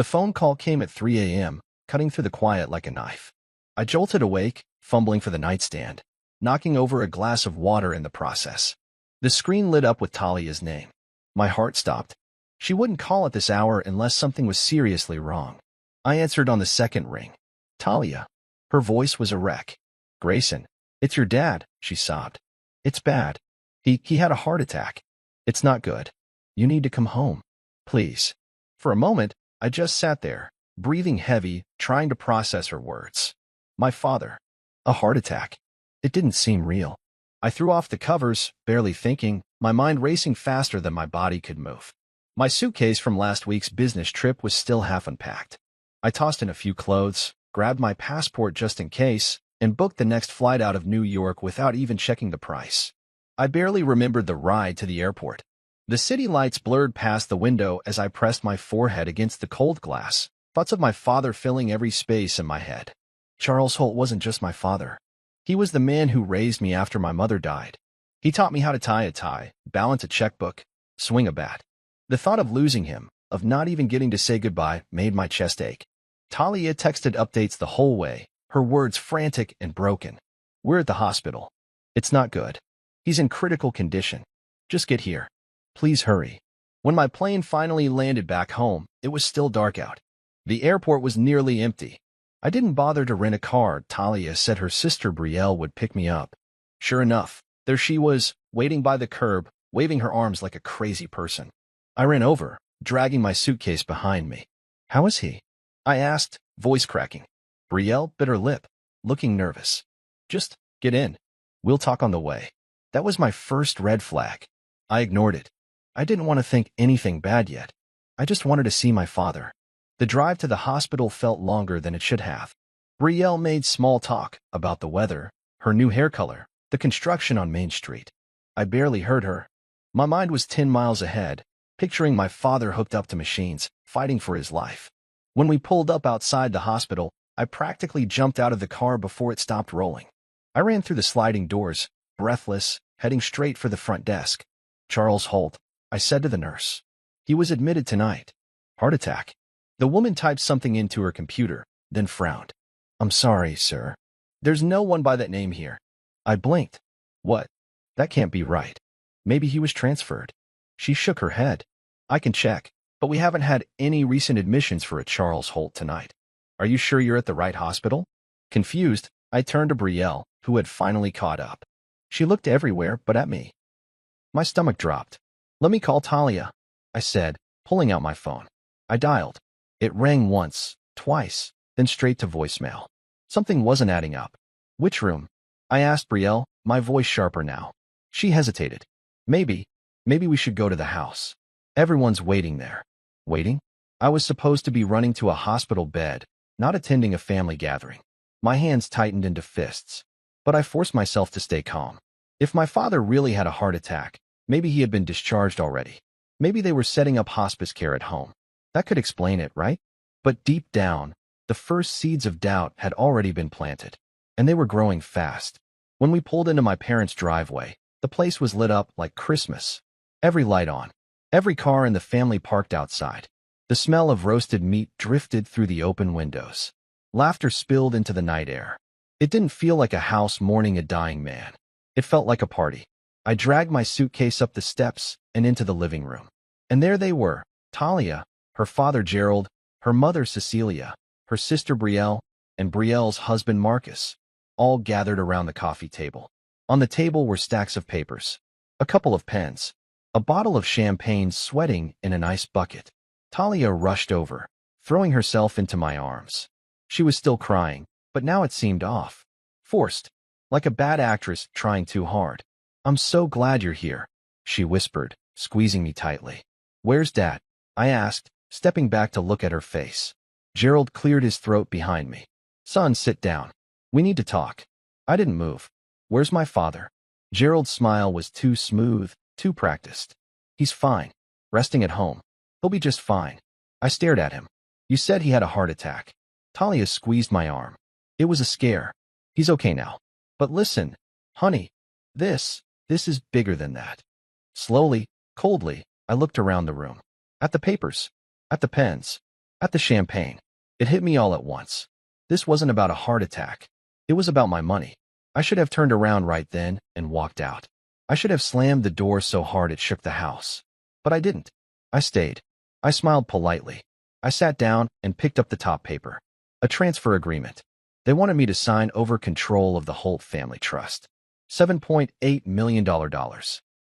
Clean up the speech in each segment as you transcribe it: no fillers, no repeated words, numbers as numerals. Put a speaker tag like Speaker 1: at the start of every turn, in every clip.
Speaker 1: The phone call came at 3 a.m., cutting through the quiet like a knife. I jolted awake, fumbling for the nightstand, knocking over a glass of water in the process. The screen lit up with Talia's name. My heart stopped. She wouldn't call at this hour unless something was seriously wrong. I answered on the second ring. Talia. Her voice was a wreck. Grayson, it's your dad, she sobbed. It's bad. He had a heart attack. It's not good. You need to come home. Please. For a moment, I just sat there, breathing heavy, trying to process her words. My father. A heart attack. It didn't seem real. I threw off the covers, barely thinking, my mind racing faster than my body could move. My suitcase from last week's business trip was still half unpacked. I tossed in a few clothes, grabbed my passport just in case, and booked the next flight out of New York without even checking the price. I barely remembered the ride to the airport. The city lights blurred past the window as I pressed my forehead against the cold glass, thoughts of my father filling every space in my head. Charles Holt wasn't just my father. He was the man who raised me after my mother died. He taught me how to tie a tie, balance a checkbook, swing a bat. The thought of losing him, of not even getting to say goodbye, made my chest ache. Talia texted updates the whole way, her words frantic and broken. We're at the hospital. It's not good. He's in critical condition. Just get here. Please hurry. When my plane finally landed back home, it was still dark out. The airport was nearly empty. I didn't bother to rent a car. Talia said her sister Brielle would pick me up. Sure enough, there she was, waiting by the curb, waving her arms like a crazy person. I ran over, dragging my suitcase behind me. How is he? I asked, voice cracking. Brielle bit her lip, looking nervous. Just get in. We'll talk on the way. That was my first red flag. I ignored it. I didn't want to think anything bad yet. I just wanted to see my father. The drive to the hospital felt longer than it should have. Brielle made small talk about the weather, her new hair color, the construction on Main Street. I barely heard her. My mind was 10 miles ahead, picturing my father hooked up to machines, fighting for his life. When we pulled up outside the hospital, I practically jumped out of the car before it stopped rolling. I ran through the sliding doors, breathless, heading straight for the front desk. Charles Holt, I said to the nurse. He was admitted tonight. Heart attack. The woman typed something into her computer, then frowned. I'm sorry, sir. There's no one by that name here. I blinked. What? That can't be right. Maybe he was transferred. She shook her head. I can check, but we haven't had any recent admissions for a Charles Holt tonight. Are you sure you're at the right hospital? Confused, I turned to Brielle, who had finally caught up. She looked everywhere but at me. My stomach dropped. Let me call Talia, I said, pulling out my phone. I dialed. It rang once, twice, then straight to voicemail. Something wasn't adding up. Which room? I asked Brielle, my voice sharper now. She hesitated. Maybe we should go to the house. Everyone's waiting there. Waiting? I was supposed to be running to a hospital bed, not attending a family gathering. My hands tightened into fists. But I forced myself to stay calm. If my father really had a heart attack, maybe he had been discharged already. Maybe they were setting up hospice care at home. That could explain it, right? But deep down, the first seeds of doubt had already been planted, and they were growing fast. When we pulled into my parents' driveway, the place was lit up like Christmas. Every light on. Every car in the family parked outside. The smell of roasted meat drifted through the open windows. Laughter spilled into the night air. It didn't feel like a house mourning a dying man. It felt like a party. I dragged my suitcase up the steps and into the living room. And there they were, Talia, her father Gerald, her mother Cecilia, her sister Brielle, and Brielle's husband Marcus, all gathered around the coffee table. On the table were stacks of papers, a couple of pens, a bottle of champagne sweating in an ice bucket. Talia rushed over, throwing herself into my arms. She was still crying, but now it seemed off. Forced, like a bad actress trying too hard. I'm so glad you're here, she whispered, squeezing me tightly. Where's Dad? I asked, stepping back to look at her face. Gerald cleared his throat behind me. Son, sit down. We need to talk. I didn't move. Where's my father? Gerald's smile was too smooth, too practiced. He's fine. Resting at home. He'll be just fine. I stared at him. You said he had a heart attack. Talia squeezed my arm. It was a scare. He's okay now. But listen, honey, this is bigger than that. Slowly, coldly, I looked around the room. At the papers. At the pens. At the champagne. It hit me all at once. This wasn't about a heart attack. It was about my money. I should have turned around right then and walked out. I should have slammed the door so hard it shook the house. But I didn't. I stayed. I smiled politely. I sat down and picked up the top paper. A transfer agreement. They wanted me to sign over control of the Holt family trust. $7.8 million.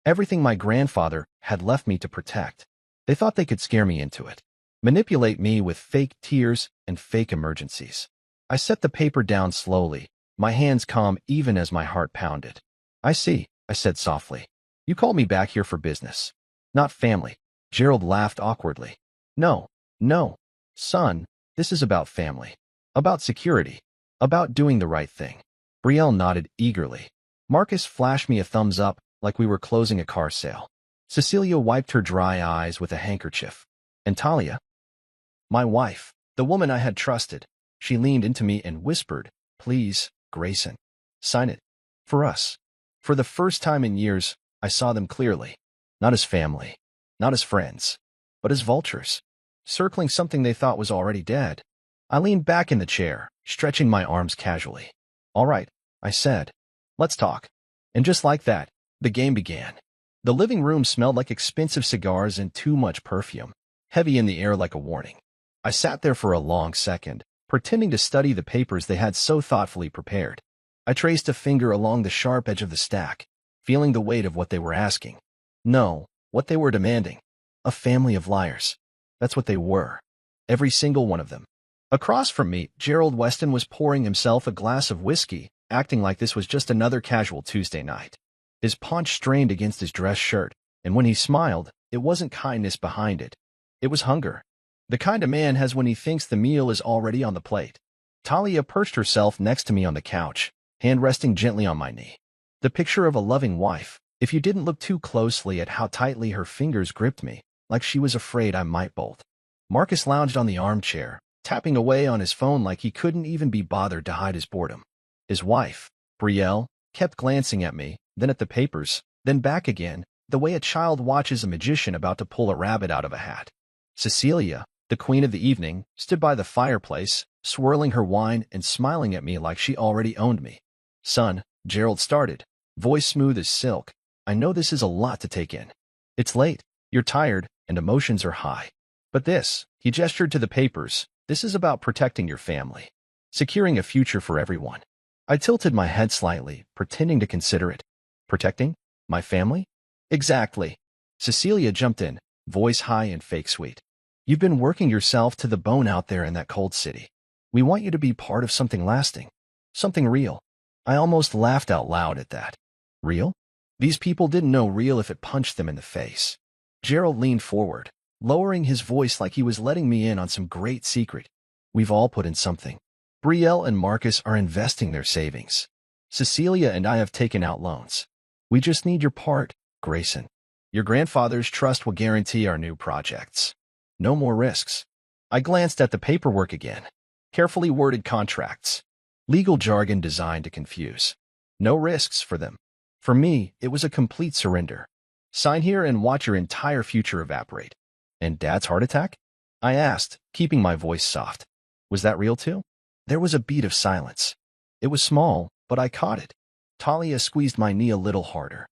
Speaker 1: Everything my grandfather had left me to protect. They thought they could scare me into it. Manipulate me with fake tears and fake emergencies. I set the paper down slowly, my hands calm even as my heart pounded. I see, I said softly. You called me back here for business. Not family. Gerald laughed awkwardly. No, son, this is about family. About security. About doing the right thing. Brielle nodded eagerly. Marcus flashed me a thumbs up like we were closing a car sale. Cecilia wiped her dry eyes with a handkerchief. And Talia? My wife, the woman I had trusted. She leaned into me and whispered, Please, Grayson, sign it. For us. For the first time in years, I saw them clearly. Not as family. Not as friends. But as vultures. Circling something they thought was already dead. I leaned back in the chair, stretching my arms casually. All right, I said. Let's talk. And just like that, the game began. The living room smelled like expensive cigars and too much perfume, heavy in the air like a warning. I sat there for a long second, pretending to study the papers they had so thoughtfully prepared. I traced a finger along the sharp edge of the stack, feeling the weight of what they were asking. No, what they were demanding. A family of liars. That's what they were. Every single one of them. Across from me, Gerald Weston was pouring himself a glass of whiskey, acting like this was just another casual Tuesday night. His paunch strained against his dress shirt, and when he smiled, it wasn't kindness behind it. It was hunger. The kind a man has when he thinks the meal is already on the plate. Talia perched herself next to me on the couch, hand resting gently on my knee. The picture of a loving wife, if you didn't look too closely at how tightly her fingers gripped me, like she was afraid I might bolt. Marcus lounged on the armchair, tapping away on his phone like he couldn't even be bothered to hide his boredom. His wife, Brielle, kept glancing at me, then at the papers, then back again, the way a child watches a magician about to pull a rabbit out of a hat. Cecilia, the queen of the evening, stood by the fireplace, swirling her wine and smiling at me like she already owned me. Son, Gerald started, voice smooth as silk. I know this is a lot to take in. It's late, you're tired, and emotions are high. But this, he gestured to the papers, this is about protecting your family. Securing a future for everyone. I tilted my head slightly, pretending to consider it. Protecting? My family? Exactly. Cecilia jumped in, voice high and fake sweet. You've been working yourself to the bone out there in that cold city. We want you to be part of something lasting. Something real. I almost laughed out loud at that. Real? These people didn't know real if it punched them in the face. Gerald leaned forward, lowering his voice like he was letting me in on some great secret. We've all put in something. Brielle and Marcus are investing their savings. Cecilia and I have taken out loans. We just need your part, Grayson. Your grandfather's trust will guarantee our new projects. No more risks. I glanced at the paperwork again. Carefully worded contracts. Legal jargon designed to confuse. No risks for them. For me, it was a complete surrender. Sign here and watch your entire future evaporate. And Dad's heart attack? I asked, keeping my voice soft. Was that real too? There was a beat of silence. It was small, but I caught it. Talia squeezed my knee a little harder.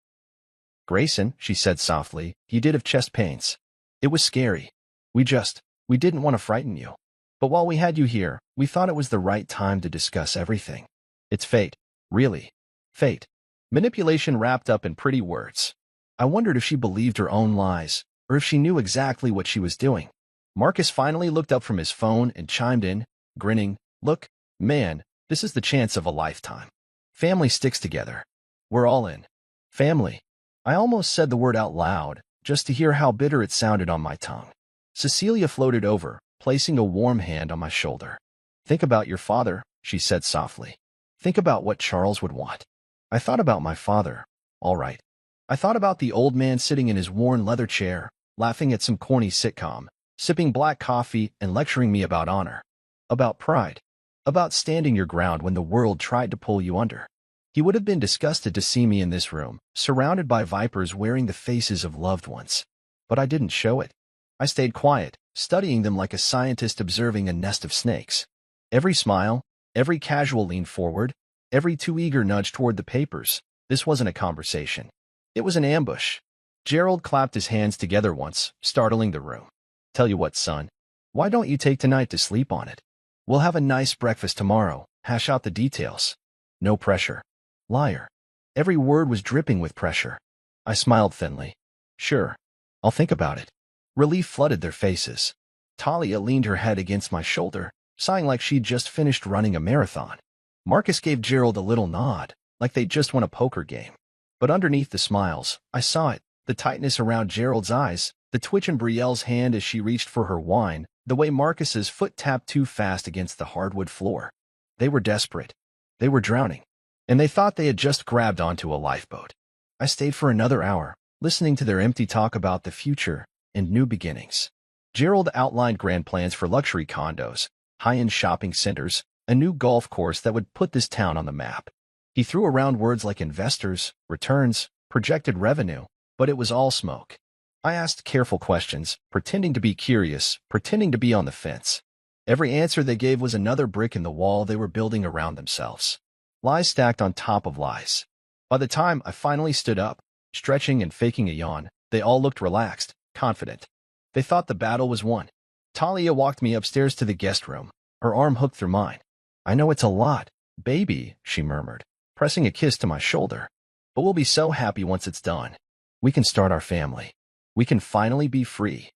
Speaker 1: Grayson, she said softly, he did have chest pains. It was scary. We didn't want to frighten you. But while we had you here, we thought it was the right time to discuss everything. It's fate. Really. Fate. Manipulation wrapped up in pretty words. I wondered if she believed her own lies, or if she knew exactly what she was doing. Marcus finally looked up from his phone and chimed in, grinning, Look, man, this is the chance of a lifetime. Family sticks together. We're all in. Family. I almost said the word out loud, just to hear how bitter it sounded on my tongue. Cecilia floated over, placing a warm hand on my shoulder. Think about your father, she said softly. Think about what Charles would want. I thought about my father. All right. I thought about the old man sitting in his worn leather chair, laughing at some corny sitcom, sipping black coffee and lecturing me about honor. About pride. About standing your ground when the world tried to pull you under. He would have been disgusted to see me in this room, surrounded by vipers wearing the faces of loved ones. But I didn't show it. I stayed quiet, studying them like a scientist observing a nest of snakes. Every smile, every casual lean forward, every too eager nudge toward the papers. This wasn't a conversation. It was an ambush. Gerald clapped his hands together once, startling the room. Tell you what, son. Why don't you take tonight to sleep on it? We'll have a nice breakfast tomorrow, hash out the details. No pressure. Liar. Every word was dripping with pressure. I smiled thinly. Sure. I'll think about it. Relief flooded their faces. Talia leaned her head against my shoulder, sighing like she'd just finished running a marathon. Marcus gave Gerald a little nod, like they'd just won a poker game. But underneath the smiles, I saw it, the tightness around Gerald's eyes, the twitch in Brielle's hand as she reached for her wine, the way Marcus's foot tapped too fast against the hardwood floor. They were desperate. They were drowning. And they thought they had just grabbed onto a lifeboat. I stayed for another hour, listening to their empty talk about the future and new beginnings. Gerald outlined grand plans for luxury condos, high-end shopping centers, a new golf course that would put this town on the map. He threw around words like investors, returns, projected revenue, but it was all smoke. I asked careful questions, pretending to be curious, pretending to be on the fence. Every answer they gave was another brick in the wall they were building around themselves. Lies stacked on top of lies. By the time I finally stood up, stretching and faking a yawn, they all looked relaxed, confident. They thought the battle was won. Talia walked me upstairs to the guest room, her arm hooked through mine. I know it's a lot, baby, she murmured, pressing a kiss to my shoulder. But we'll be so happy once it's done. We can start our family. We can finally be free.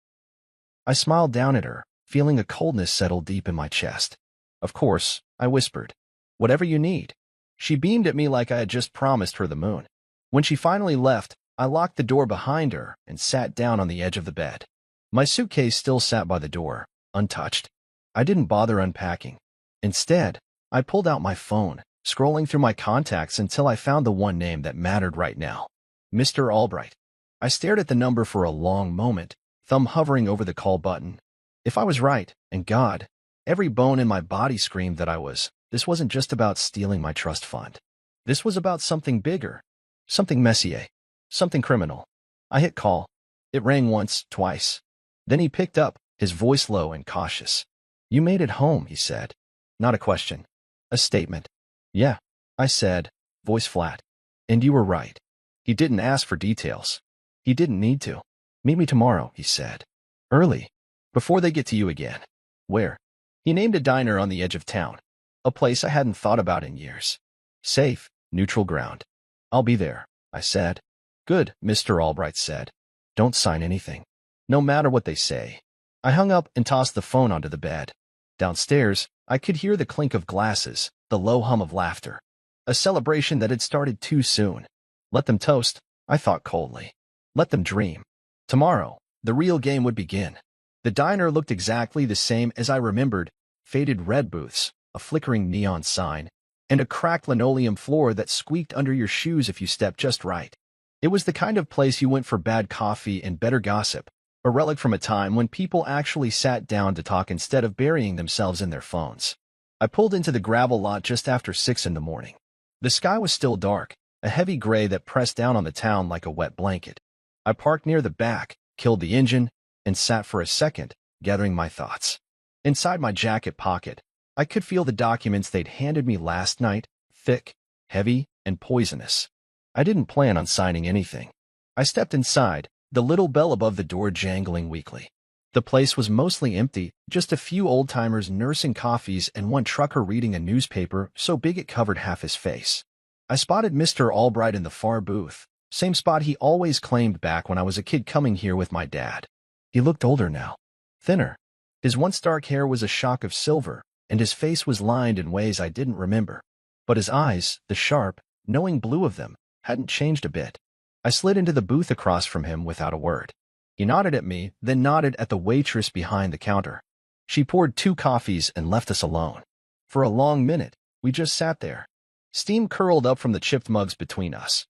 Speaker 1: I smiled down at her, feeling a coldness settle deep in my chest. Of course, I whispered. Whatever you need. She beamed at me like I had just promised her the moon. When she finally left, I locked the door behind her and sat down on the edge of the bed. My suitcase still sat by the door, untouched. I didn't bother unpacking. Instead, I pulled out my phone, scrolling through my contacts until I found the one name that mattered right now. Mr. Albright. I stared at the number for a long moment, thumb hovering over the call button. If I was right, and God, every bone in my body screamed that I was, this wasn't just about stealing my trust fund. This was about something bigger, something messier, something criminal. I hit call. It rang once, twice. Then he picked up, his voice low and cautious. You made it home, he said. Not a question. A statement. Yeah, I said, voice flat. And you were right. He didn't ask for details. He didn't need to. Meet me tomorrow, he said. Early. Before they get to you again. Where? He named a diner on the edge of town. A place I hadn't thought about in years. Safe, neutral ground. I'll be there, I said. Good, Mr. Albright said. Don't sign anything. No matter what they say. I hung up and tossed the phone onto the bed. Downstairs, I could hear the clink of glasses, the low hum of laughter. A celebration that had started too soon. Let them toast, I thought coldly. Let them dream. Tomorrow, the real game would begin. The diner looked exactly the same as I remembered, faded red booths, a flickering neon sign, and a cracked linoleum floor that squeaked under your shoes if you stepped just right. It was the kind of place you went for bad coffee and better gossip, a relic from a time when people actually sat down to talk instead of burying themselves in their phones. I pulled into the gravel lot just after 6 in the morning. The sky was still dark, a heavy gray that pressed down on the town like a wet blanket. I parked near the back, killed the engine, and sat for a second, gathering my thoughts. Inside my jacket pocket, I could feel the documents they'd handed me last night, thick, heavy, and poisonous. I didn't plan on signing anything. I stepped inside, the little bell above the door jangling weakly. The place was mostly empty, just a few old-timers nursing coffees and one trucker reading a newspaper so big it covered half his face. I spotted Mr. Albright in the far booth, same spot he always claimed back when I was a kid coming here with my dad. He looked older now, thinner. His once dark hair was a shock of silver, and his face was lined in ways I didn't remember. But his eyes, the sharp, knowing blue of them, hadn't changed a bit. I slid into the booth across from him without a word. He nodded at me, then nodded at the waitress behind the counter. She poured 2 coffees and left us alone. For a long minute, we just sat there. Steam curled up from the chipped mugs between us.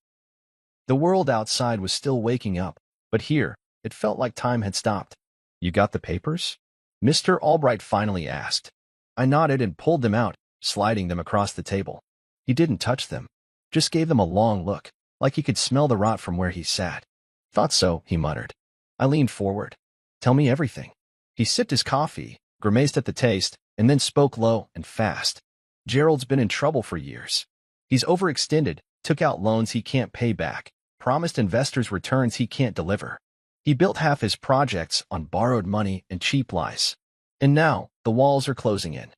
Speaker 1: The world outside was still waking up, but here, it felt like time had stopped. You got the papers? Mr. Albright finally asked. I nodded and pulled them out, sliding them across the table. He didn't touch them, just gave them a long look, like he could smell the rot from where he sat. Thought so, he muttered. I leaned forward. Tell me everything. He sipped his coffee, grimaced at the taste, and then spoke low and fast. Gerald's been in trouble for years. He's overextended, took out loans he can't pay back, promised investors returns he can't deliver. He built half his projects on borrowed money and cheap lies. And now, the walls are closing in.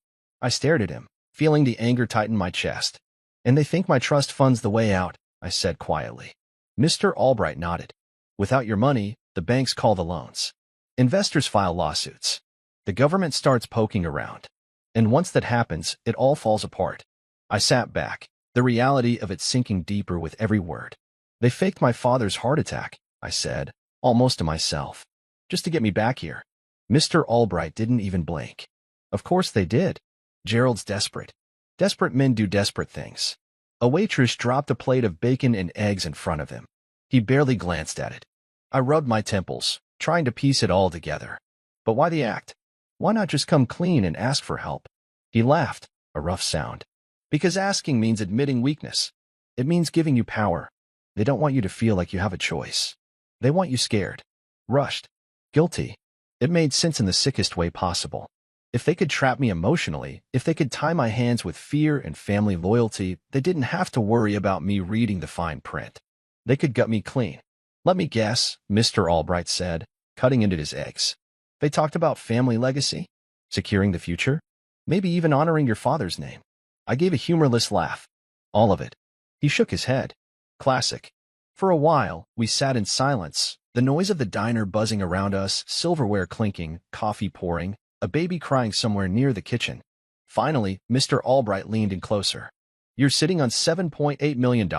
Speaker 1: I stared at him, feeling the anger tighten my chest. And they think my trust fund's the way out, I said quietly. Mr. Albright nodded. Without your money, the banks call the loans. Investors file lawsuits. The government starts poking around. And once that happens, it all falls apart. I sat back, the reality of it sinking deeper with every word. They faked my father's heart attack, I said, almost to myself, just to get me back here. Mr. Albright didn't even blink. Of course they did. Gerald's desperate. Desperate men do desperate things. A waitress dropped a plate of bacon and eggs in front of him. He barely glanced at it. I rubbed my temples, trying to piece it all together. But why the act? Why not just come clean and ask for help? He laughed, a rough sound. Because asking means admitting weakness. It means giving you power. They don't want you to feel like you have a choice. They want you scared, rushed, guilty. It made sense in the sickest way possible. If they could trap me emotionally, if they could tie my hands with fear and family loyalty, they didn't have to worry about me reading the fine print. They could gut me clean. Let me guess, Mr. Albright said, cutting into his eggs. They talked about family legacy, securing the future, maybe even honoring your father's name. I gave a humorless laugh. All of it. He shook his head. Classic. For a while, we sat in silence, the noise of the diner buzzing around us, silverware clinking, coffee pouring, a baby crying somewhere near the kitchen. Finally, Mr. Albright leaned in closer. You're sitting on $7.8 million,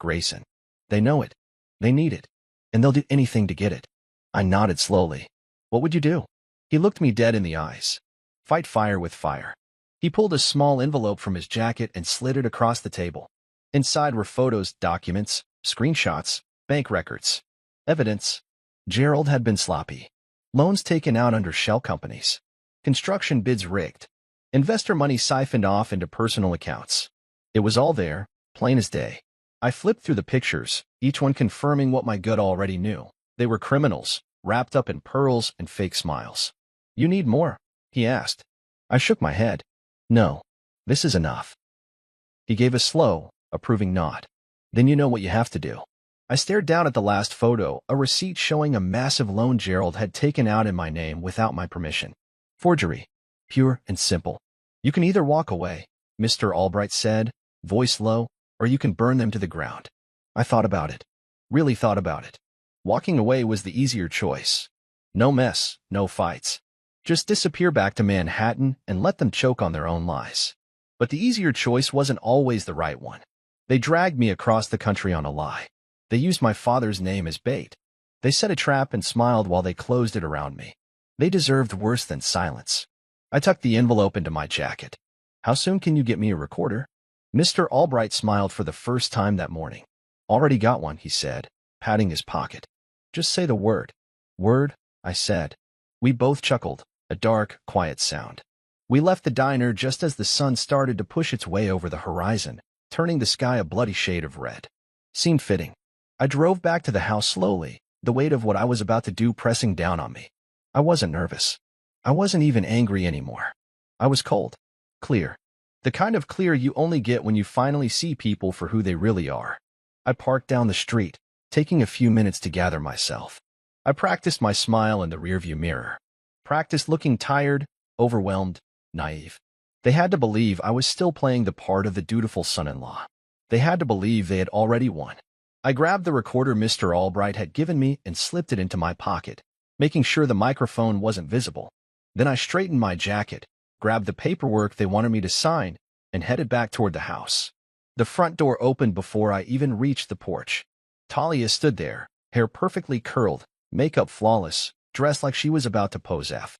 Speaker 1: Grayson. They know it. They need it. And they'll do anything to get it. I nodded slowly. What would you do? He looked me dead in the eyes. Fight fire with fire. He pulled a small envelope from his jacket and slid it across the table. Inside were photos, documents, screenshots, bank records. Evidence. Gerald had been sloppy. Loans taken out under shell companies. Construction bids rigged. Investor money siphoned off into personal accounts. It was all there, plain as day. I flipped through the pictures, each one confirming what my gut already knew. They were criminals, wrapped up in pearls and fake smiles. You need more? He asked. I shook my head. No, this is enough. He gave a slow, approving nod. Then you know what you have to do. I stared down at the last photo, a receipt showing a massive loan Gerald had taken out in my name without my permission. Forgery. Pure and simple. You can either walk away, Mr. Albright said, voice low, or you can burn them to the ground. I thought about it. Really thought about it. Walking away was the easier choice. No mess, no fights. Just disappear back to Manhattan and let them choke on their own lies. But the easier choice wasn't always the right one. They dragged me across the country on a lie. They used my father's name as bait. They set a trap and smiled while they closed it around me. They deserved worse than silence. I tucked the envelope into my jacket. How soon can you get me a recorder? Mr. Albright smiled for the first time that morning. Already got one, he said, patting his pocket. Just say the word. Word, I said. We both chuckled, a dark, quiet sound. We left the diner just as the sun started to push its way over the horizon, turning the sky a bloody shade of red. Seemed fitting. I drove back to the house slowly, the weight of what I was about to do pressing down on me. I wasn't nervous. I wasn't even angry anymore. I was cold. Clear. The kind of clear you only get when you finally see people for who they really are. I parked down the street, taking a few minutes to gather myself. I practiced my smile in the rearview mirror. Practiced looking tired, overwhelmed, naive. They had to believe I was still playing the part of the dutiful son-in-law. They had to believe they had already won. I grabbed the recorder Mr. Albright had given me and slipped it into my pocket, making sure the microphone wasn't visible. Then I straightened my jacket, grabbed the paperwork they wanted me to sign, and headed back toward the house. The front door opened before I even reached the porch. Talia stood there, hair perfectly curled, makeup flawless, dressed like she was about to pose F.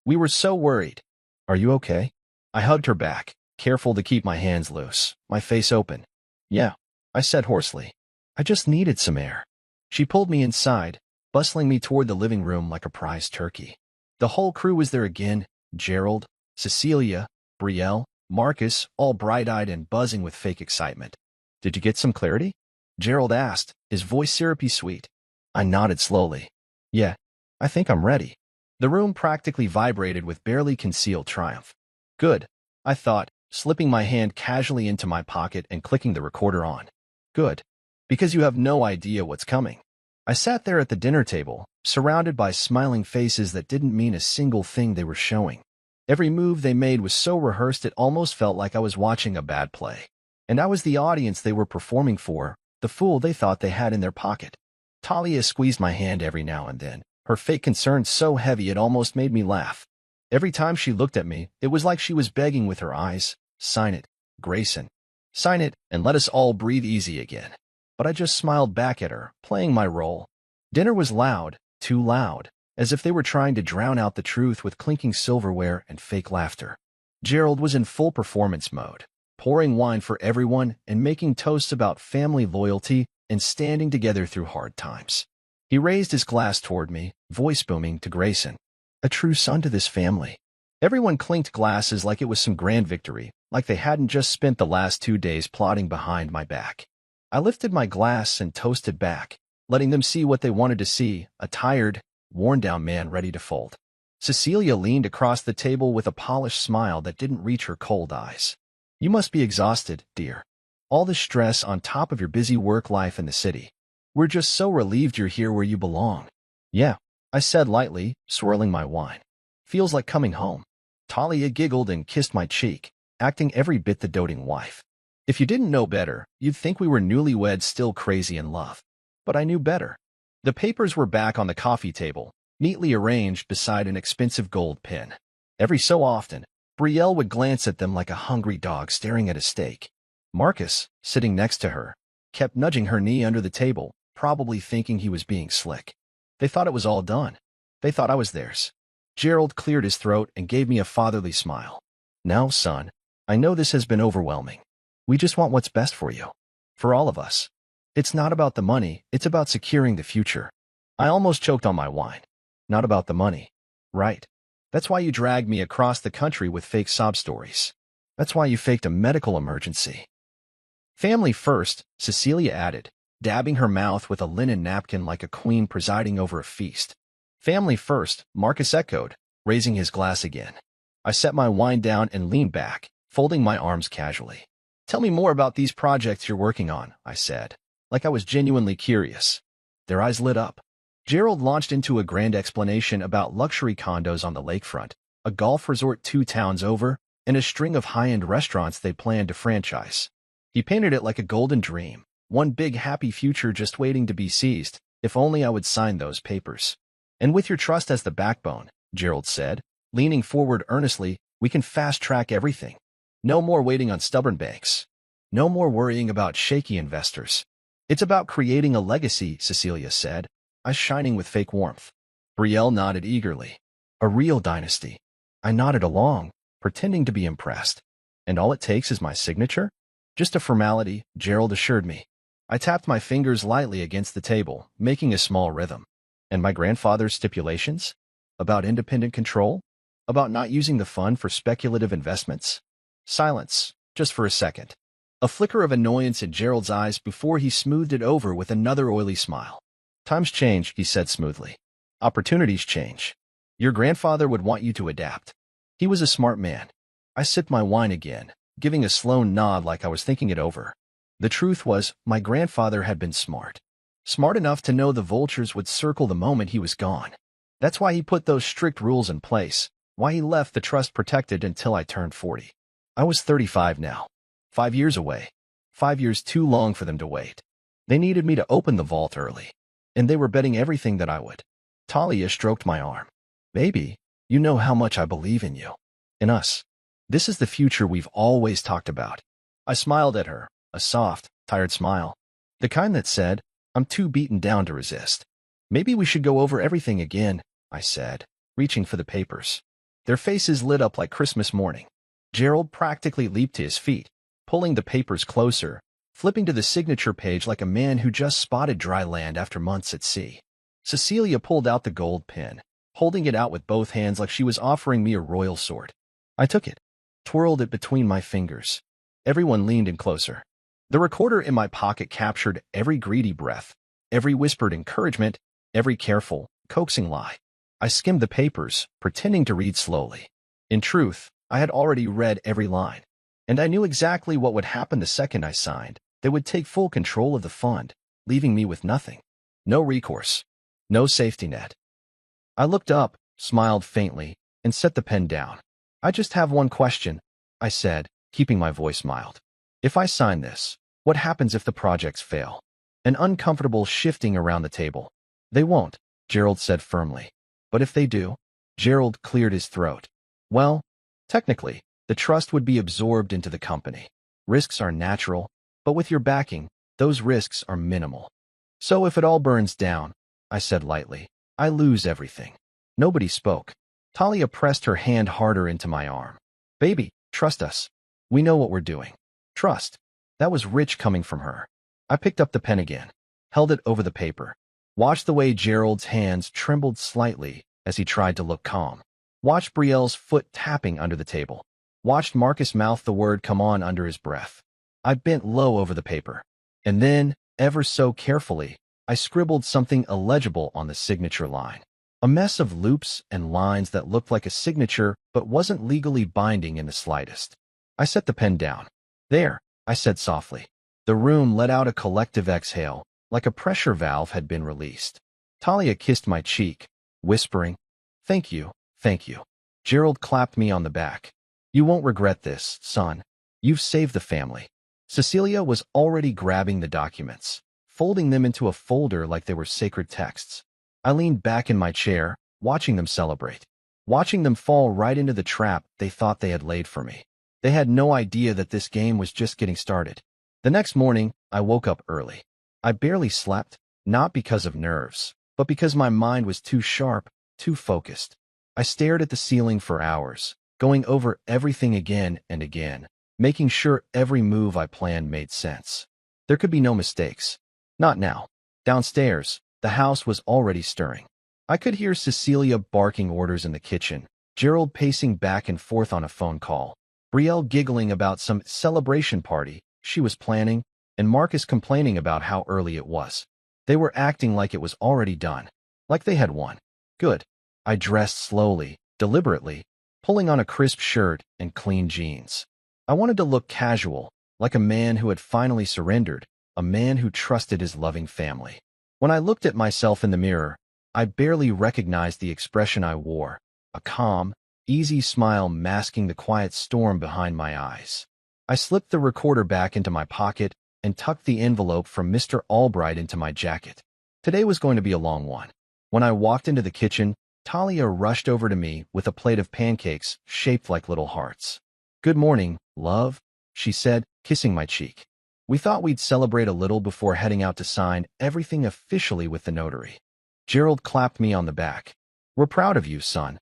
Speaker 1: We were so worried. Are you okay? I hugged her back, careful to keep my hands loose, my face open. Yeah, I said hoarsely. I just needed some air. She pulled me inside, bustling me toward the living room like a prize turkey. The whole crew was there again, Gerald, Cecilia, Brielle, Marcus, all bright-eyed and buzzing with fake excitement. Did you get some clarity? Gerald asked, his voice syrupy sweet. I nodded slowly. Yeah, I think I'm ready. The room practically vibrated with barely concealed triumph. Good, I thought, slipping my hand casually into my pocket and clicking the recorder on. Good, because you have no idea what's coming. I sat there at the dinner table, surrounded by smiling faces that didn't mean a single thing they were showing. Every move they made was so rehearsed it almost felt like I was watching a bad play. And I was the audience they were performing for, the fool they thought they had in their pocket. Talia squeezed my hand every now and then, her fake concern so heavy it almost made me laugh. Every time she looked at me, it was like she was begging with her eyes, "Sign it, Grayson. Sign it, and let us all breathe easy again." But I just smiled back at her, playing my role. Dinner was loud, too loud, as if they were trying to drown out the truth with clinking silverware and fake laughter. Gerald was in full performance mode, pouring wine for everyone and making toasts about family loyalty and standing together through hard times. He raised his glass toward me, voice booming, "To Grayson, a true son to this family." Everyone clinked glasses like it was some grand victory, like they hadn't just spent the last 2 days plotting behind my back. I lifted my glass and toasted back, letting them see what they wanted to see, a tired, worn-down man ready to fold. Cecilia leaned across the table with a polished smile that didn't reach her cold eyes. "You must be exhausted, dear. All the stress on top of your busy work life in the city. We're just so relieved you're here where you belong." "Yeah," I said lightly, swirling my wine. "Feels like coming home." Talia giggled and kissed my cheek, acting every bit the doting wife. If you didn't know better, you'd think we were newlyweds still crazy in love. But I knew better. The papers were back on the coffee table, neatly arranged beside an expensive gold pin. Every so often, Brielle would glance at them like a hungry dog staring at a steak. Marcus, sitting next to her, kept nudging her knee under the table, probably thinking he was being slick. They thought it was all done. They thought I was theirs. Gerald cleared his throat and gave me a fatherly smile. "Now, son, I know this has been overwhelming. We just want what's best for you. For all of us. It's not about the money, it's about securing the future." I almost choked on my wine. Not about the money. Right. That's why you dragged me across the country with fake sob stories. That's why you faked a medical emergency. "Family first," Cecilia added, dabbing her mouth with a linen napkin like a queen presiding over a feast. "Family first," Marcus echoed, raising his glass again. I set my wine down and leaned back, folding my arms casually. "Tell me more about these projects you're working on," I said, like I was genuinely curious. Their eyes lit up. Gerald launched into a grand explanation about luxury condos on the lakefront, a golf resort 2 towns over, and a string of high-end restaurants they planned to franchise. He painted it like a golden dream, one big happy future just waiting to be seized, if only I would sign those papers. "And with your trust as the backbone," Gerald said, leaning forward earnestly, "we can fast-track everything. No more waiting on stubborn banks. No more worrying about shaky investors. It's about creating a legacy," Cecilia said, eyes shining with fake warmth. Brielle nodded eagerly. "A real dynasty." I nodded along, pretending to be impressed. "And all it takes is my signature?" "Just a formality," Gerald assured me. I tapped my fingers lightly against the table, making a small rhythm. "And my grandfather's stipulations? About independent control? About not using the fund for speculative investments?" Silence, just for a second. A flicker of annoyance in Gerald's eyes before he smoothed it over with another oily smile. "Times change," he said smoothly. "Opportunities change. Your grandfather would want you to adapt. He was a smart man." I sipped my wine again, giving a slow nod like I was thinking it over. The truth was, my grandfather had been smart. Smart enough to know the vultures would circle the moment he was gone. That's why he put those strict rules in place, why he left the trust protected until I turned 40. I was 35 now. 5 years away. 5 years too long for them to wait. They needed me to open the vault early. And they were betting everything that I would. Talia stroked my arm. "Baby, you know how much I believe in you. In us. This is the future we've always talked about." I smiled at her, a soft, tired smile. The kind that said, "I'm too beaten down to resist." "Maybe we should go over everything again," I said, reaching for the papers. Their faces lit up like Christmas morning. Gerald practically leaped to his feet, pulling the papers closer, flipping to the signature page like a man who just spotted dry land after months at sea. Cecilia pulled out the gold pin, holding it out with both hands like she was offering me a royal sword. I took it, twirled it between my fingers. Everyone leaned in closer. The recorder in my pocket captured every greedy breath, every whispered encouragement, every careful, coaxing lie. I skimmed the papers, pretending to read slowly. In truth, I had already read every line, and I knew exactly what would happen the second I signed. They would take full control of the fund, leaving me with nothing. No recourse. No safety net. I looked up, smiled faintly, and set the pen down. I just have one question, I said, keeping my voice mild. If I sign this, what happens if the projects fail? An uncomfortable shifting around the table. They won't, Gerald said firmly. But if they do? Gerald cleared his throat. Well, technically, the trust would be absorbed into the company. Risks are natural, but with your backing, those risks are minimal. So if it all burns down, I said lightly, I lose everything. Nobody spoke. Talia pressed her hand harder into my arm. Baby, trust us. We know what we're doing. Trust. That was rich coming from her. I picked up the pen again, held it over the paper, watched the way Gerald's hands trembled slightly as he tried to look calm, watched Brielle's foot tapping under the table, watched Marcus mouth the word come on under his breath. I bent low over the paper, and then, ever so carefully, I scribbled something illegible on the signature line. A mess of loops and lines that looked like a signature but wasn't legally binding in the slightest. I set the pen down. There, I said softly. The room let out a collective exhale, like a pressure valve had been released. Talia kissed my cheek, whispering, Thank you, thank you. Gerald clapped me on the back. You won't regret this, son. You've saved the family. Cecilia was already grabbing the documents, folding them into a folder like they were sacred texts. I leaned back in my chair, watching them celebrate, watching them fall right into the trap they thought they had laid for me. They had no idea that this game was just getting started. The next morning, I woke up early. I barely slept, not because of nerves, but because my mind was too sharp, too focused. I stared at the ceiling for hours, going over everything again and again, making sure every move I planned made sense. There could be no mistakes. Not now. Downstairs, the house was already stirring. I could hear Cecilia barking orders in the kitchen, Gerald pacing back and forth on a phone call, Brielle giggling about some celebration party she was planning, and Marcus complaining about how early it was. They were acting like it was already done, like they had won. Good. I dressed slowly, deliberately, pulling on a crisp shirt and clean jeans. I wanted to look casual, like a man who had finally surrendered, a man who trusted his loving family. When I looked at myself in the mirror, I barely recognized the expression I wore, a calm, easy smile masking the quiet storm behind my eyes. I slipped the recorder back into my pocket and tucked the envelope from Mr. Albright into my jacket. Today was going to be a long one. When I walked into the kitchen, Talia rushed over to me with a plate of pancakes shaped like little hearts. Good morning, love, she said, kissing my cheek. We thought we'd celebrate a little before heading out to sign everything officially with the notary. Gerald clapped me on the back. We're proud of you, son.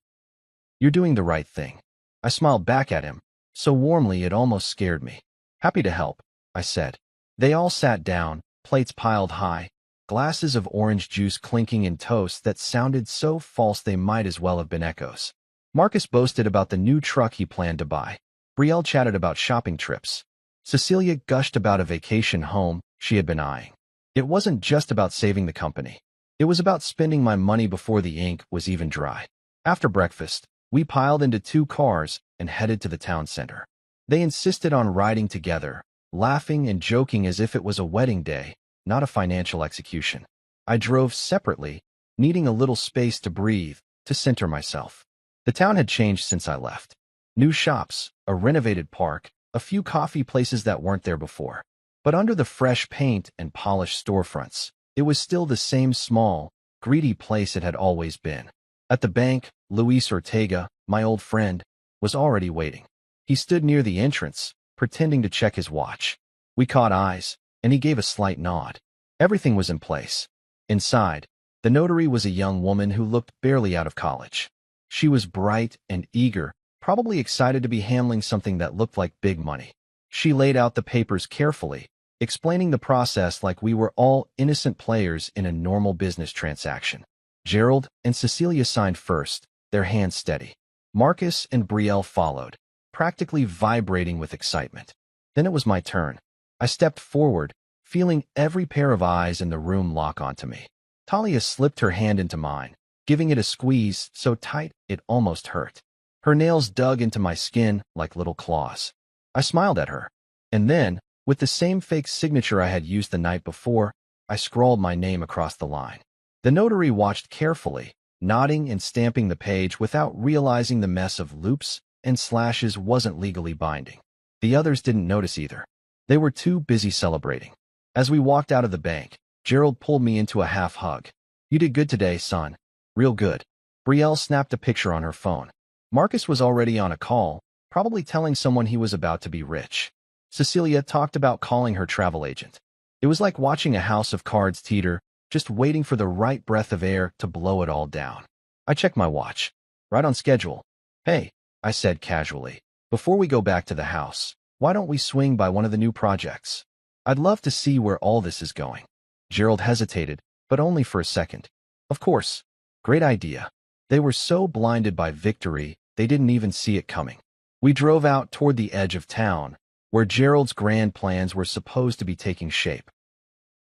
Speaker 1: You're doing the right thing. I smiled back at him, so warmly it almost scared me. Happy to help, I said. They all sat down, plates piled high, glasses of orange juice clinking in toast that sounded so false they might as well have been echoes. Marcus boasted about the new truck he planned to buy. Brielle chatted about shopping trips. Cecilia gushed about a vacation home she had been eyeing. It wasn't just about saving the company. It was about spending my money before the ink was even dry. After breakfast, we piled into 2 cars and headed to the town center. They insisted on riding together, laughing and joking as if it was a wedding day, not a financial execution. I drove separately, needing a little space to breathe, to center myself. The town had changed since I left. New shops, a renovated park, a few coffee places that weren't there before. But under the fresh paint and polished storefronts, it was still the same small, greedy place it had always been. At the bank, Luis Ortega, my old friend, was already waiting. He stood near the entrance, pretending to check his watch. We caught eyes, and he gave a slight nod. Everything was in place. Inside, the notary was a young woman who looked barely out of college. She was bright and eager, probably excited to be handling something that looked like big money. She laid out the papers carefully, explaining the process like we were all innocent players in a normal business transaction. Gerald and Cecilia signed first, their hands steady. Marcus and Brielle followed, practically vibrating with excitement. Then it was my turn. I stepped forward, feeling every pair of eyes in the room lock onto me. Talia slipped her hand into mine, giving it a squeeze so tight it almost hurt. Her nails dug into my skin like little claws. I smiled at her, and then, with the same fake signature I had used the night before, I scrawled my name across the line. The notary watched carefully, nodding and stamping the page without realizing the mess of loops and slashes wasn't legally binding. The others didn't notice either. They were too busy celebrating. As we walked out of the bank, Gerald pulled me into a half hug. "You did good today, son. Real good." Brielle snapped a picture on her phone. Marcus was already on a call, probably telling someone he was about to be rich. Cecilia talked about calling her travel agent. It was like watching a house of cards teeter, just waiting for the right breath of air to blow it all down. I checked my watch. Right on schedule. "Hey," I said casually, "before we go back to the house, why don't we swing by one of the new projects? I'd love to see where all this is going." Gerald hesitated, but only for a second. "Of course. Great idea." They were so blinded by victory, they didn't even see it coming. We drove out toward the edge of town, where Gerald's grand plans were supposed to be taking shape.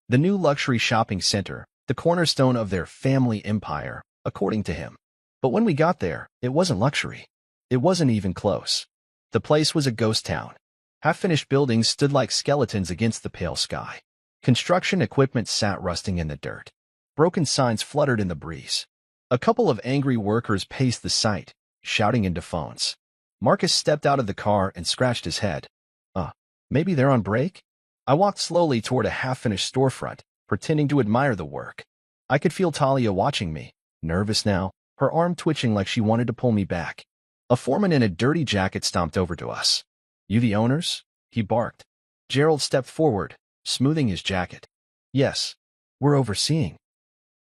Speaker 1: The new luxury shopping center, the cornerstone of their family empire, according to him. But when we got there, it wasn't luxury. It wasn't even close. The place was a ghost town. Half-finished buildings stood like skeletons against the pale sky. Construction equipment sat rusting in the dirt. Broken signs fluttered in the breeze. A couple of angry workers paced the site, shouting into phones. Marcus stepped out of the car and scratched his head. Maybe they're on break?" I walked slowly toward a half-finished storefront, pretending to admire the work. I could feel Talia watching me, nervous now, her arm twitching like she wanted to pull me back. A foreman in a dirty jacket stomped over to us. "You the owners?" he barked. Gerald stepped forward, smoothing his jacket. "Yes, we're overseeing."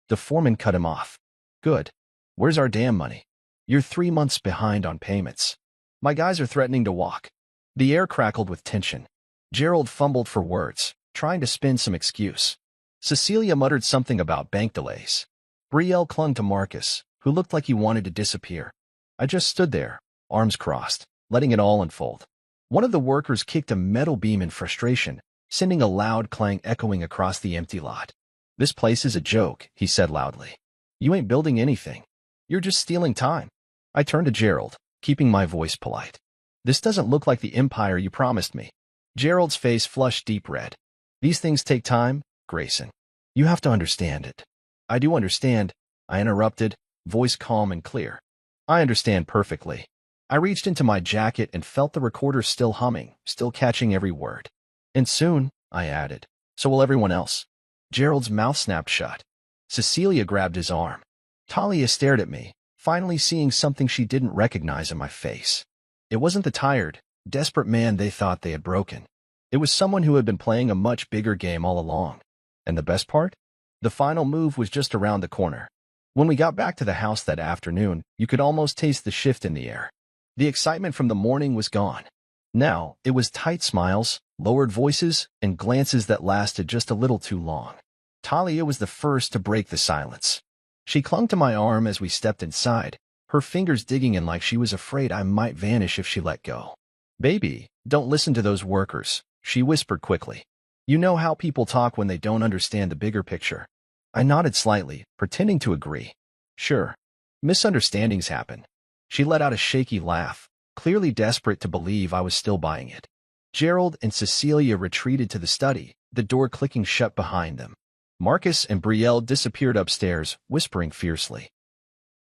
Speaker 1: The foreman cut him off. "Good. Where's our damn money? You're 3 months behind on payments. My guys are threatening to walk." The air crackled with tension. Gerald fumbled for words, trying to spin some excuse. Cecilia muttered something about bank delays. Brielle clung to Marcus, who looked like he wanted to disappear. I just stood there, arms crossed, letting it all unfold. One of the workers kicked a metal beam in frustration, sending a loud clang echoing across the empty lot. "This place is a joke," he said loudly. "You ain't building anything. You're just stealing time." I turned to Gerald, keeping my voice polite. "This doesn't look like the empire you promised me." Gerald's face flushed deep red. "These things take time, Grayson. You have to understand it." "I do understand," I interrupted, voice calm and clear. "I understand perfectly." I reached into my jacket and felt the recorder still humming, still catching every word. "And soon," I added, "so will everyone else." Gerald's mouth snapped shut. Cecilia grabbed his arm. Talia stared at me, finally seeing something she didn't recognize in my face. It wasn't the tired, desperate man they thought they had broken. It was someone who had been playing a much bigger game all along. And the best part? The final move was just around the corner. When we got back to the house that afternoon, you could almost taste the shift in the air. The excitement from the morning was gone. Now, it was tight smiles, lowered voices, and glances that lasted just a little too long. Talia was the first to break the silence. She clung to my arm as we stepped inside, her fingers digging in like she was afraid I might vanish if she let go. "Baby, don't listen to those workers," she whispered quickly. "You know how people talk when they don't understand the bigger picture." I nodded slightly, pretending to agree. "Sure. Misunderstandings happen." She let out a shaky laugh, clearly desperate to believe I was still buying it. Gerald and Cecilia retreated to the study, the door clicking shut behind them. Marcus and Brielle disappeared upstairs, whispering fiercely.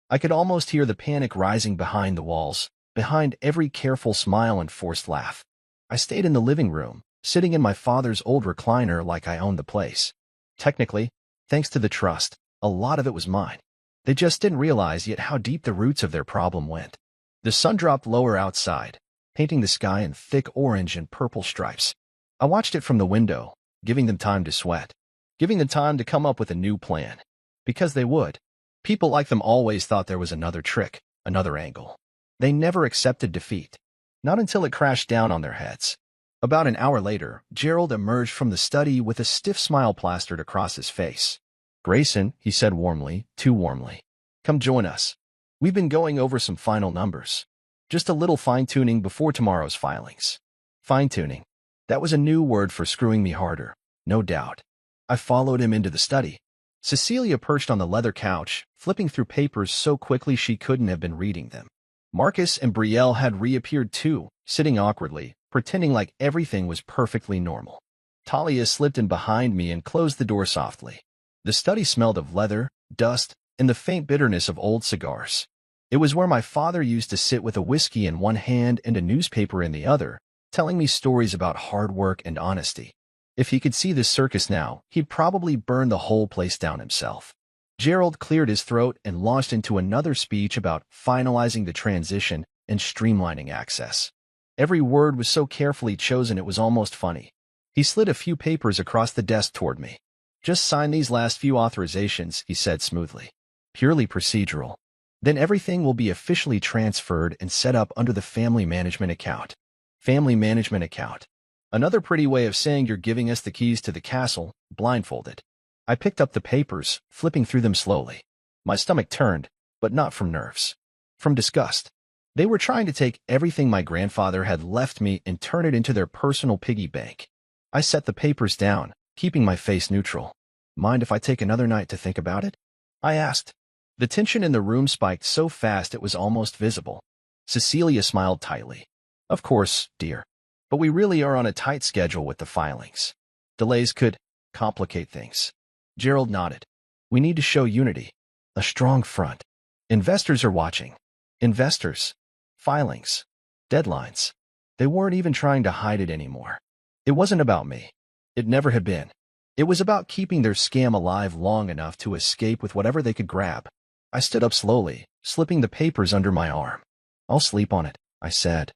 Speaker 1: I could almost hear the panic rising behind the walls, behind every careful smile and forced laugh. I stayed in the living room, sitting in my father's old recliner like I owned the place. Technically, thanks to the trust, a lot of it was mine. They just didn't realize yet how deep the roots of their problem went. The sun dropped lower outside, painting the sky in thick orange and purple stripes. I watched it from the window, giving them time to sweat, giving them time to come up with a new plan. Because they would. People like them always thought there was another trick, another angle. They never accepted defeat. Not until it crashed down on their heads. About an hour later, Gerald emerged from the study with a stiff smile plastered across his face. "Grayson," he said warmly, too warmly, "come join us. We've been going over some final numbers. Just a little fine-tuning before tomorrow's filings." Fine-tuning. That was a new word for screwing me harder, no doubt. I followed him into the study. Cecilia perched on the leather couch, flipping through papers so quickly she couldn't have been reading them. Marcus and Brielle had reappeared too, sitting awkwardly, pretending like everything was perfectly normal. Talia slipped in behind me and closed the door softly. The study smelled of leather, dust, and the faint bitterness of old cigars. It was where my father used to sit with a whiskey in one hand and a newspaper in the other, telling me stories about hard work and honesty. If he could see this circus now, he'd probably burn the whole place down himself. Gerald cleared his throat and launched into another speech about finalizing the transition and streamlining access. Every word was so carefully chosen it was almost funny. He slid a few papers across the desk toward me. "Just sign these last few authorizations," he said smoothly. "Purely procedural. Then everything will be officially transferred and set up under the family management account." Family management account. Another pretty way of saying you're giving us the keys to the castle, blindfolded. I picked up the papers, flipping through them slowly. My stomach turned, but not from nerves. From disgust. They were trying to take everything my grandfather had left me and turn it into their personal piggy bank. I set the papers down, keeping my face neutral. "Mind if I take another night to think about it?" I asked. The tension in the room spiked so fast it was almost visible. Cecilia smiled tightly. "Of course, dear. But we really are on a tight schedule with the filings. Delays could complicate things." Gerald nodded. "We need to show unity. A strong front. Investors are watching. Investors. Filings. Deadlines." They weren't even trying to hide it anymore. It wasn't about me. It never had been. It was about keeping their scam alive long enough to escape with whatever they could grab. I stood up slowly, slipping the papers under my arm. "I'll sleep on it," I said.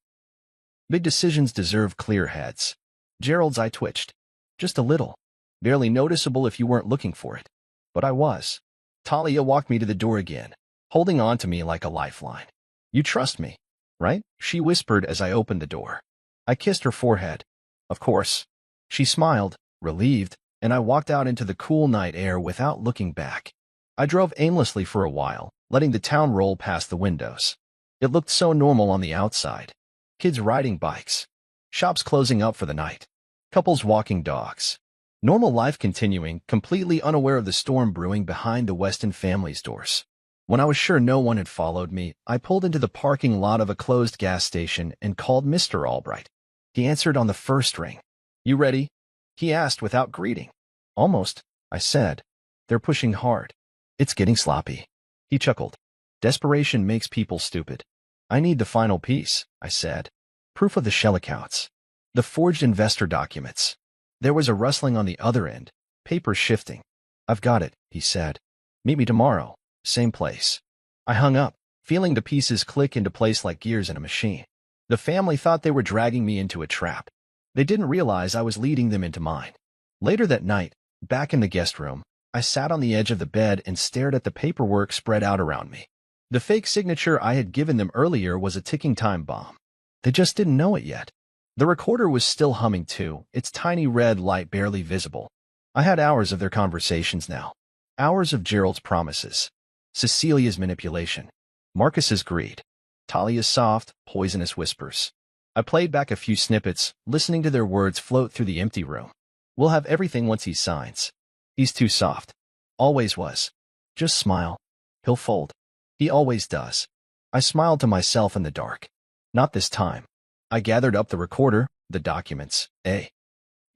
Speaker 1: Big decisions deserve clear heads. Gerald's eye twitched. Just a little. Barely noticeable if you weren't looking for it. But I was. Talia walked me to the door again, holding on to me like a lifeline. "You trust me, right?" she whispered as I opened the door. I kissed her forehead. "Of course." She smiled, relieved, and I walked out into the cool night air without looking back. I drove aimlessly for a while, letting the town roll past the windows. It looked so normal on the outside. Kids riding bikes. Shops closing up for the night. Couples walking dogs. Normal life continuing, completely unaware of the storm brewing behind the Weston family's doors. When I was sure no one had followed me, I pulled into the parking lot of a closed gas station and called Mr. Albright. He answered on the first ring. "You ready?" he asked without greeting. "Almost," I said. "They're pushing hard. It's getting sloppy." He chuckled. "Desperation makes people stupid." "I need the final piece," I said. "Proof of the shell accounts. The forged investor documents." There was a rustling on the other end, papers shifting. "I've got it," he said. "Meet me tomorrow, same place." I hung up, feeling the pieces click into place like gears in a machine. The family thought they were dragging me into a trap. They didn't realize I was leading them into mine. Later that night, back in the guest room, I sat on the edge of the bed and stared at the paperwork spread out around me. The fake signature I had given them earlier was a ticking time bomb. They just didn't know it yet. The recorder was still humming too, its tiny red light barely visible. I had hours of their conversations now. Hours of Gerald's promises. Cecilia's manipulation. Marcus's greed. Talia's soft, poisonous whispers. I played back a few snippets, listening to their words float through the empty room. "We'll have everything once he signs. He's too soft. Always was. Just smile. He'll fold. He always does." I smiled to myself in the dark. Not this time. I gathered up the recorder, the documents, The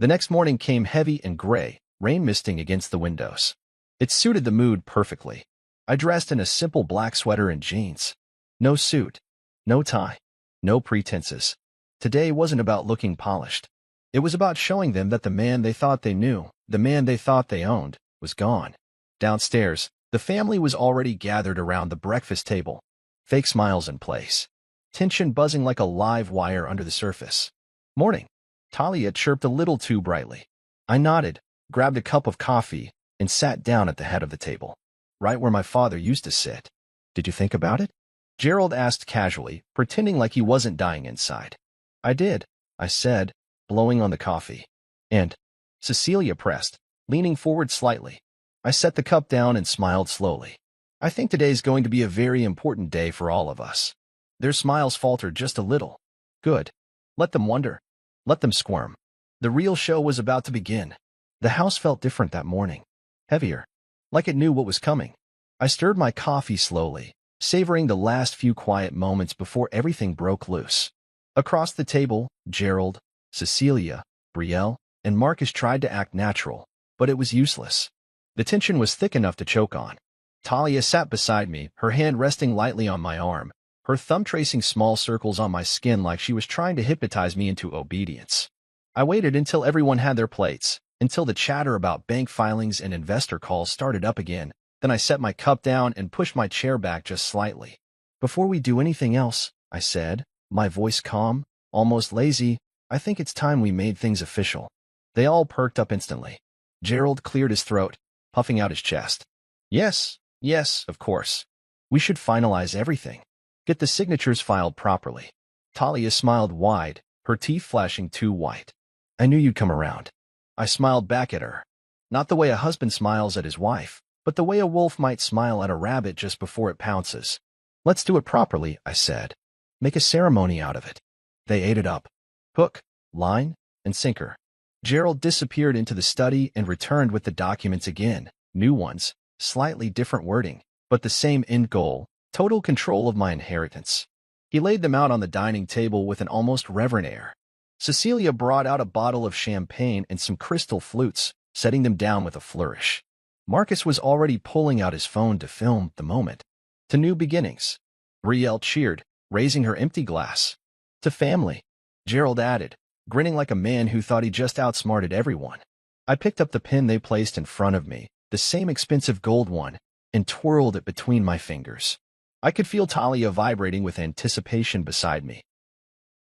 Speaker 1: next morning came heavy and gray, rain misting against the windows. It suited the mood perfectly. I dressed in a simple black sweater and jeans. No suit. No tie. No pretenses. Today wasn't about looking polished. It was about showing them that the man they thought they knew, the man they thought they owned, was gone. Downstairs, the family was already gathered around the breakfast table. Fake smiles in place. Tension buzzing like a live wire under the surface. "Morning." Talia chirped a little too brightly. I nodded, grabbed a cup of coffee, and sat down at the head of the table, right where my father used to sit. "Did you think about it?" Gerald asked casually, pretending like he wasn't dying inside. "I did," I said, blowing on the coffee. "And?" Cecilia pressed, leaning forward slightly. I set the cup down and smiled slowly. "I think today's going to be a very important day for all of us." Their smiles faltered just a little. "Good. Let them wonder. Let them squirm." The real show was about to begin. The house felt different that morning. Heavier. like it knew what was coming. I stirred my coffee slowly, savoring the last few quiet moments before everything broke loose. Across the table, Gerald, Cecilia, Brielle, and Marcus tried to act natural, but it was useless. The tension was thick enough to choke on. Talia sat beside me, her hand resting lightly on my arm, her thumb tracing small circles on my skin like she was trying to hypnotize me into obedience. I waited until everyone had their plates, until the chatter about bank filings and investor calls started up again. Then I set my cup down and pushed my chair back just slightly. "Before we do anything else," I said, my voice calm, almost lazy, "I think it's time we made things official." They all perked up instantly. Gerald cleared his throat, puffing out his chest. Yes, of course. We should finalize everything. Get the signatures filed properly." Talia smiled wide, her teeth flashing too white. "I knew you'd come around." I smiled back at her. Not the way a husband smiles at his wife, but the way a wolf might smile at a rabbit just before it pounces. "Let's do it properly," I said. "Make a ceremony out of it." They ate it up. Hook, line, and sinker. Gerald disappeared into the study and returned with the documents again, new ones, slightly different wording, but the same end goal, total control of my inheritance. He laid them out on the dining table with an almost reverent air. Cecilia brought out a bottle of champagne and some crystal flutes, setting them down with a flourish. Marcus was already pulling out his phone to film the moment. "To new beginnings." Brielle cheered, raising her empty glass. "To family," Gerald added, grinning like a man who thought he just outsmarted everyone. I picked up the pen they placed in front of me, the same expensive gold one, and twirled it between my fingers. I could feel Talia vibrating with anticipation beside me.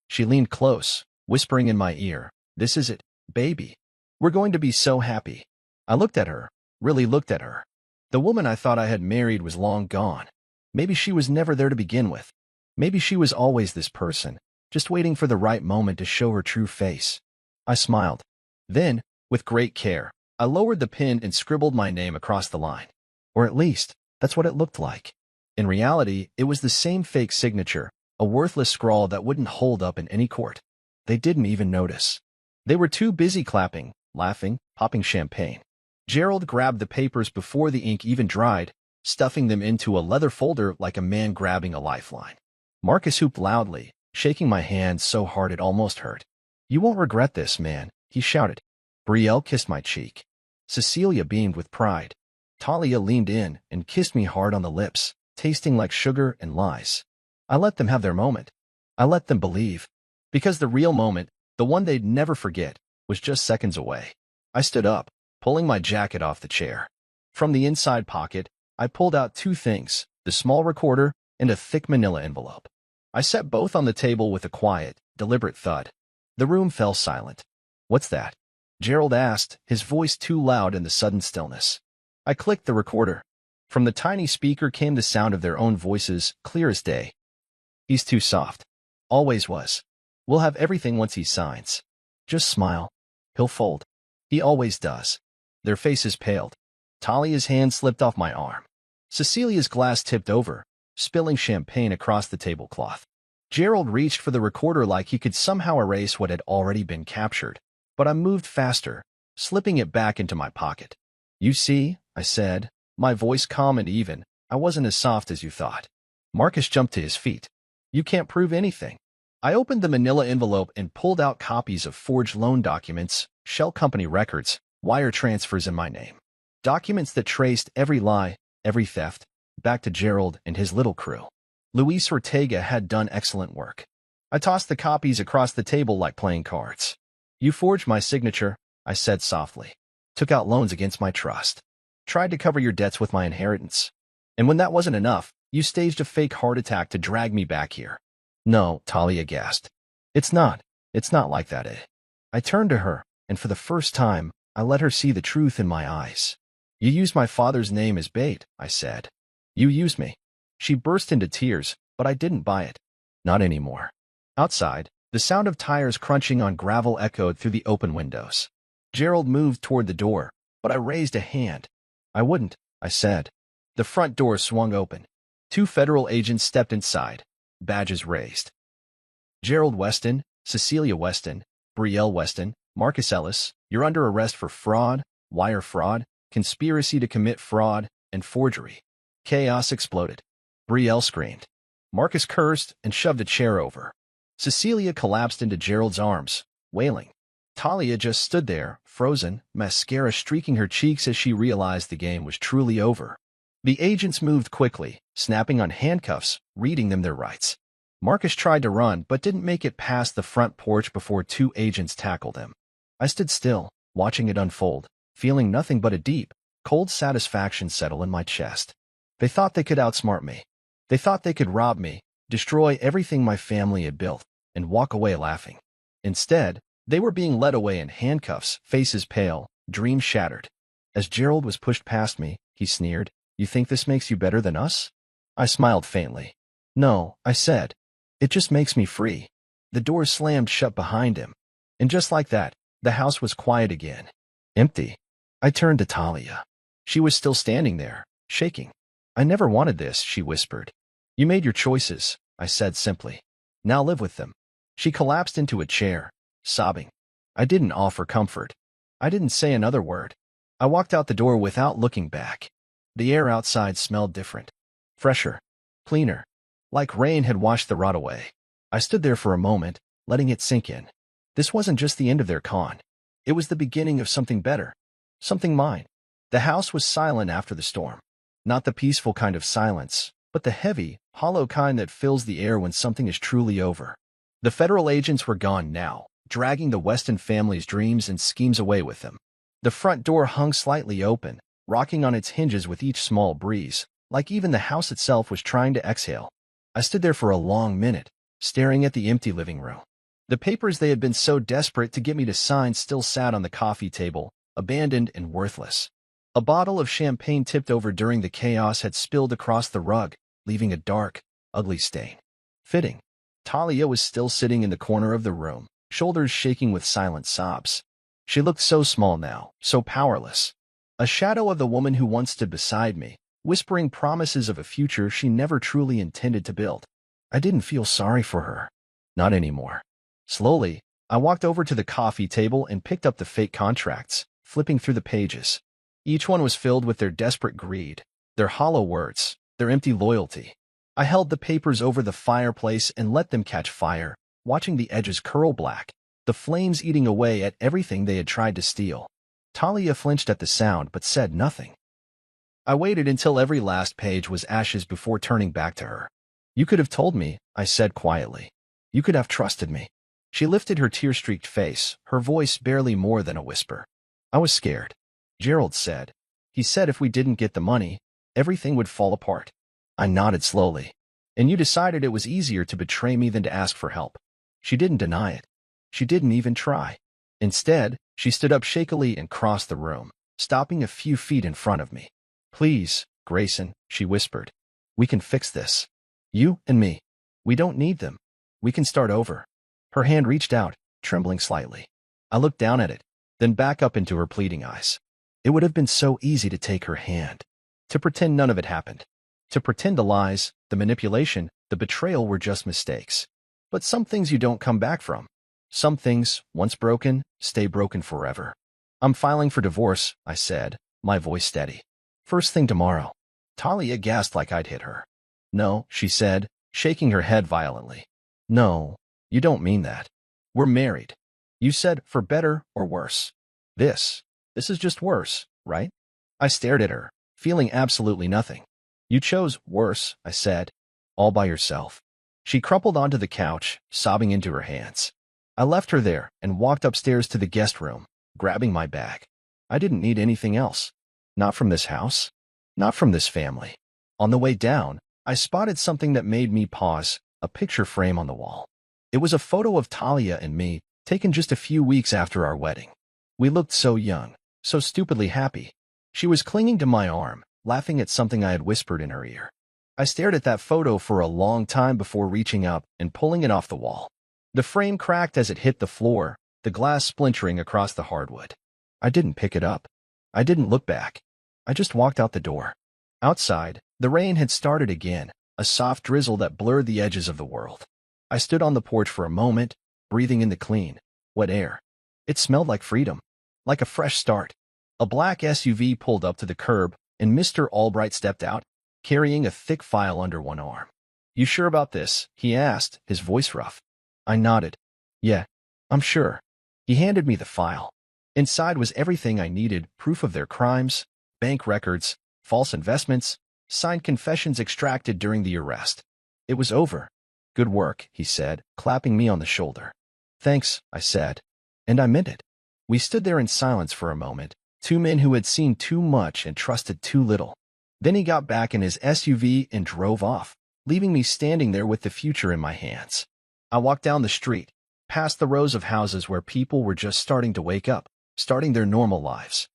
Speaker 1: She leaned close, whispering in my ear, "This is it, baby. We're going to be so happy." I looked at her, really looked at her. The woman I thought I had married was long gone. Maybe she was never there to begin with. Maybe she was always this person, just waiting for the right moment to show her true face. I smiled. Then, with great care, I lowered the pen and scribbled my name across the line. Or at least, that's what it looked like. In reality, it was the same fake signature, a worthless scrawl that wouldn't hold up in any court. They didn't even notice. They were too busy clapping, laughing, popping champagne. Gerald grabbed the papers before the ink even dried, stuffing them into a leather folder like a man grabbing a lifeline. Marcus whooped loudly, shaking my hand so hard it almost hurt. "You won't regret this, man," he shouted. Brielle kissed my cheek. Cecilia beamed with pride. Talia leaned in and kissed me hard on the lips, tasting like sugar and lies. I let them have their moment. I let them believe. Because the real moment, the one they'd never forget, was just seconds away. I stood up, pulling my jacket off the chair. From the inside pocket, I pulled out two things, the small recorder and a thick manila envelope. I set both on the table with a quiet, deliberate thud. The room fell silent. "What's that?" Gerald asked, his voice too loud in the sudden stillness. I clicked the recorder. From the tiny speaker came the sound of their own voices, clear as day. "He's too soft. Always was. We'll have everything once he signs. Just smile. He'll fold. He always does." Their faces paled. Talia's hand slipped off my arm. Cecilia's glass tipped over, spilling champagne across the tablecloth. Gerald reached for the recorder like he could somehow erase what had already been captured, but I moved faster, slipping it back into my pocket. "You see," I said, my voice calm and even, "I wasn't as soft as you thought." Marcus jumped to his feet. "You can't prove anything." I opened the manila envelope and pulled out copies of forged loan documents, shell company records, wire transfers in my name. Documents that traced every lie, every theft, back to Gerald and his little crew. Luis Ortega had done excellent work. I tossed the copies across the table like playing cards. "You forged my signature," I said softly. "Took out loans against my trust. Tried to cover your debts with my inheritance. And when that wasn't enough, you staged a fake heart attack to drag me back here." "No," Talia gasped. It's not like that, eh?" I turned to her, and for the first time, I let her see the truth in my eyes. "You used my father's name as bait," I said. "You used me." She burst into tears, but I didn't buy it. Not anymore. Outside, the sound of tires crunching on gravel echoed through the open windows. Gerald moved toward the door, but I raised a hand. "I wouldn't," I said. The front door swung open. Two federal agents stepped inside, badges raised. "Gerald Weston, Cecilia Weston, Brielle Weston, Marcus Ellis, you're under arrest for fraud, wire fraud, conspiracy to commit fraud, and forgery. Chaos exploded. Brielle screamed. Marcus cursed and shoved a chair over. Cecilia collapsed into Gerald's arms, wailing. Talia just stood there, frozen, mascara streaking her cheeks as she realized the game was truly over. The agents moved quickly, snapping on handcuffs, reading them their rights. Marcus tried to run but didn't make it past the front porch before two agents tackled him. I stood still, watching it unfold, feeling nothing but a deep, cold satisfaction settle in my chest. They thought they could outsmart me. They thought they could rob me, destroy everything my family had built, and walk away laughing. Instead, they were being led away in handcuffs, faces pale, dreams shattered. As Gerald was pushed past me, he sneered, "You think this makes you better than us?" I smiled faintly. "No," I said. "It just makes me free." The door slammed shut behind him. And just like that, the house was quiet again. Empty. I turned to Talia. She was still standing there, shaking. "I never wanted this," she whispered. "You made your choices," I said simply. "Now live with them." She collapsed into a chair, sobbing. I didn't offer comfort. I didn't say another word. I walked out the door without looking back. The air outside smelled different. Fresher. Cleaner. Like rain had washed the rot away. I stood there for a moment, letting it sink in. This wasn't just the end of their con. It was the beginning of something better. Something mine. The house was silent after the storm. Not the peaceful kind of silence, but the heavy, hollow kind that fills the air when something is truly over. The federal agents were gone now, dragging the Weston family's dreams and schemes away with them. The front door hung slightly open, rocking on its hinges with each small breeze, like even the house itself was trying to exhale. I stood there for a long minute, staring at the empty living room. The papers they had been so desperate to get me to sign still sat on the coffee table, abandoned and worthless. A bottle of champagne tipped over during the chaos had spilled across the rug, leaving a dark, ugly stain. Fitting. Talia was still sitting in the corner of the room, shoulders shaking with silent sobs. She looked so small now, so powerless. A shadow of the woman who once stood beside me, whispering promises of a future she never truly intended to build. I didn't feel sorry for her. Not anymore. Slowly, I walked over to the coffee table and picked up the fake contracts, flipping through the pages. Each one was filled with their desperate greed, their hollow words, their empty loyalty. I held the papers over the fireplace and let them catch fire, watching the edges curl black, the flames eating away at everything they had tried to steal. Talia flinched at the sound but said nothing. I waited until every last page was ashes before turning back to her. "You could have told me," I said quietly. "You could have trusted me." She lifted her tear-streaked face, her voice barely more than a whisper. "I was scared," Gerald said. "He said if we didn't get the money, everything would fall apart." I nodded slowly. "And you decided it was easier to betray me than to ask for help." She didn't deny it. She didn't even try. Instead, she stood up shakily and crossed the room, stopping a few feet in front of me. "Please, Grayson," she whispered. "We can fix this. You and me. We don't need them. We can start over." Her hand reached out, trembling slightly. I looked down at it, then back up into her pleading eyes. It would have been so easy to take her hand, to pretend none of it happened, to pretend the lies, the manipulation, the betrayal were just mistakes. But some things you don't come back from. Some things, once broken, stay broken forever. "I'm filing for divorce," I said, my voice steady. "First thing tomorrow." Talia gasped like I'd hit her. "No," she said, shaking her head violently. "No, you don't mean that. We're married. You said for better or worse. This is just worse, right?" I stared at her, feeling absolutely nothing. "You chose worse," I said, "all by yourself." She crumpled onto the couch, sobbing into her hands. I left her there and walked upstairs to the guest room, grabbing my bag. I didn't need anything else. Not from this house. Not from this family. On the way down, I spotted something that made me pause, a picture frame on the wall. It was a photo of Talia and me, taken just a few weeks after our wedding. We looked so young, so stupidly happy. She was clinging to my arm, laughing at something I had whispered in her ear. I stared at that photo for a long time before reaching up and pulling it off the wall. The frame cracked as it hit the floor, the glass splintering across the hardwood. I didn't pick it up. I didn't look back. I just walked out the door. Outside, the rain had started again, a soft drizzle that blurred the edges of the world. I stood on the porch for a moment, breathing in the clean, wet air. It smelled like freedom, like a fresh start. A black SUV pulled up to the curb, and Mr. Albright stepped out, carrying a thick file under one arm. "You sure about this?" he asked, his voice rough. I nodded. "Yeah, I'm sure." He handed me the file. Inside was everything I needed: proof of their crimes, bank records, false investments, signed confessions extracted during the arrest. It was over. "Good work," he said, clapping me on the shoulder. "Thanks," I said. And I meant it. We stood there in silence for a moment, two men who had seen too much and trusted too little. Then he got back in his SUV and drove off, leaving me standing there with the future in my hands. I walked down the street, past the rows of houses where people were just starting to wake up, starting their normal lives.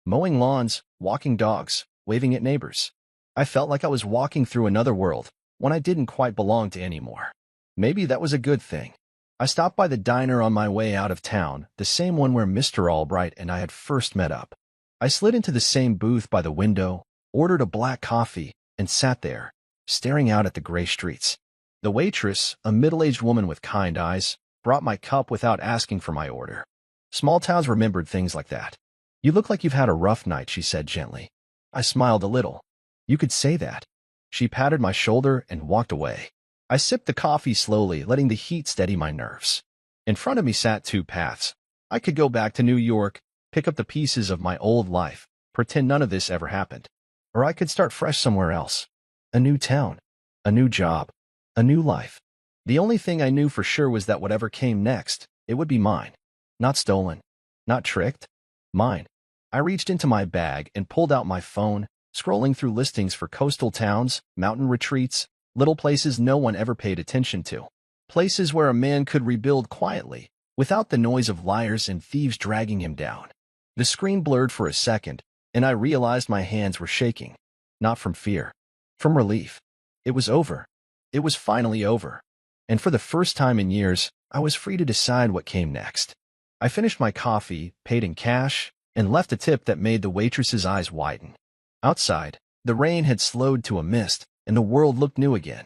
Speaker 1: Mowing lawns, walking dogs, waving at neighbors. I felt like I was walking through another world, one I didn't quite belong to anymore. Maybe that was a good thing. I stopped by the diner on my way out of town, the same one where Mr. Albright and I had first met up. I slid into the same booth by the window, ordered a black coffee, and sat there, staring out at the gray streets. The waitress, a middle-aged woman with kind eyes, brought my cup without asking for my order. Small towns remembered things like that. "You look like you've had a rough night," she said gently. I smiled a little. "You could say that." She patted my shoulder and walked away. I sipped the coffee slowly, letting the heat steady my nerves. In front of me sat two paths. I could go back to New York, pick up the pieces of my old life, pretend none of this ever happened. Or I could start fresh somewhere else. A new town, a new job, a new life. The only thing I knew for sure was that whatever came next, it would be mine. Not stolen, not tricked, mine. I reached into my bag and pulled out my phone, scrolling through listings for coastal towns, mountain retreats, little places no one ever paid attention to. Places where a man could rebuild quietly, without the noise of liars and thieves dragging him down. The screen blurred for a second, and I realized my hands were shaking. Not from fear, from relief. It was over. It was finally over. And for the first time in years, I was free to decide what came next. I finished my coffee, paid in cash, and left a tip that made the waitress's eyes widen. Outside, the rain had slowed to a mist, and the world looked new again.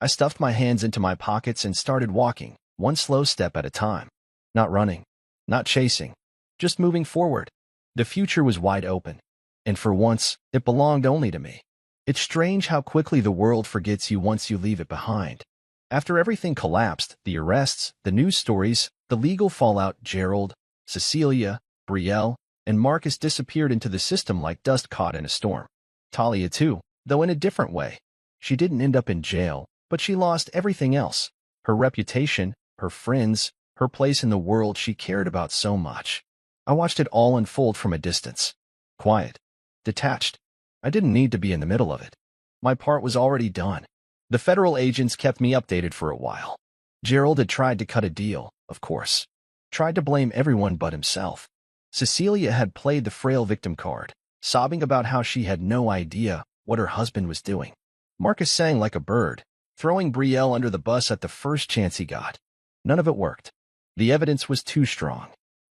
Speaker 1: I stuffed my hands into my pockets and started walking, one slow step at a time. Not running, not chasing, just moving forward. The future was wide open, and for once, it belonged only to me. It's strange how quickly the world forgets you once you leave it behind. After everything collapsed, the arrests, the news stories, the legal fallout, Gerald, Cecilia, Brielle, and Marcus disappeared into the system like dust caught in a storm. Talia too, though in a different way. She didn't end up in jail, but she lost everything else. Her reputation, her friends, her place in the world she cared about so much. I watched it all unfold from a distance. Quiet. Detached. I didn't need to be in the middle of it. My part was already done. The federal agents kept me updated for a while. Gerald had tried to cut a deal, of course. Tried to blame everyone but himself. Cecilia had played the frail victim card, sobbing about how she had no idea what her husband was doing. Marcus sang like a bird, throwing Brielle under the bus at the first chance he got. None of it worked. The evidence was too strong.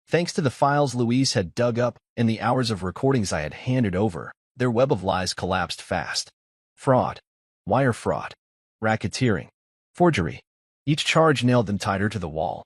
Speaker 1: Thanks to the files Louise had dug up and the hours of recordings I had handed over, their web of lies collapsed fast. Fraud, wire fraud, racketeering, forgery. Each charge nailed them tighter to the wall.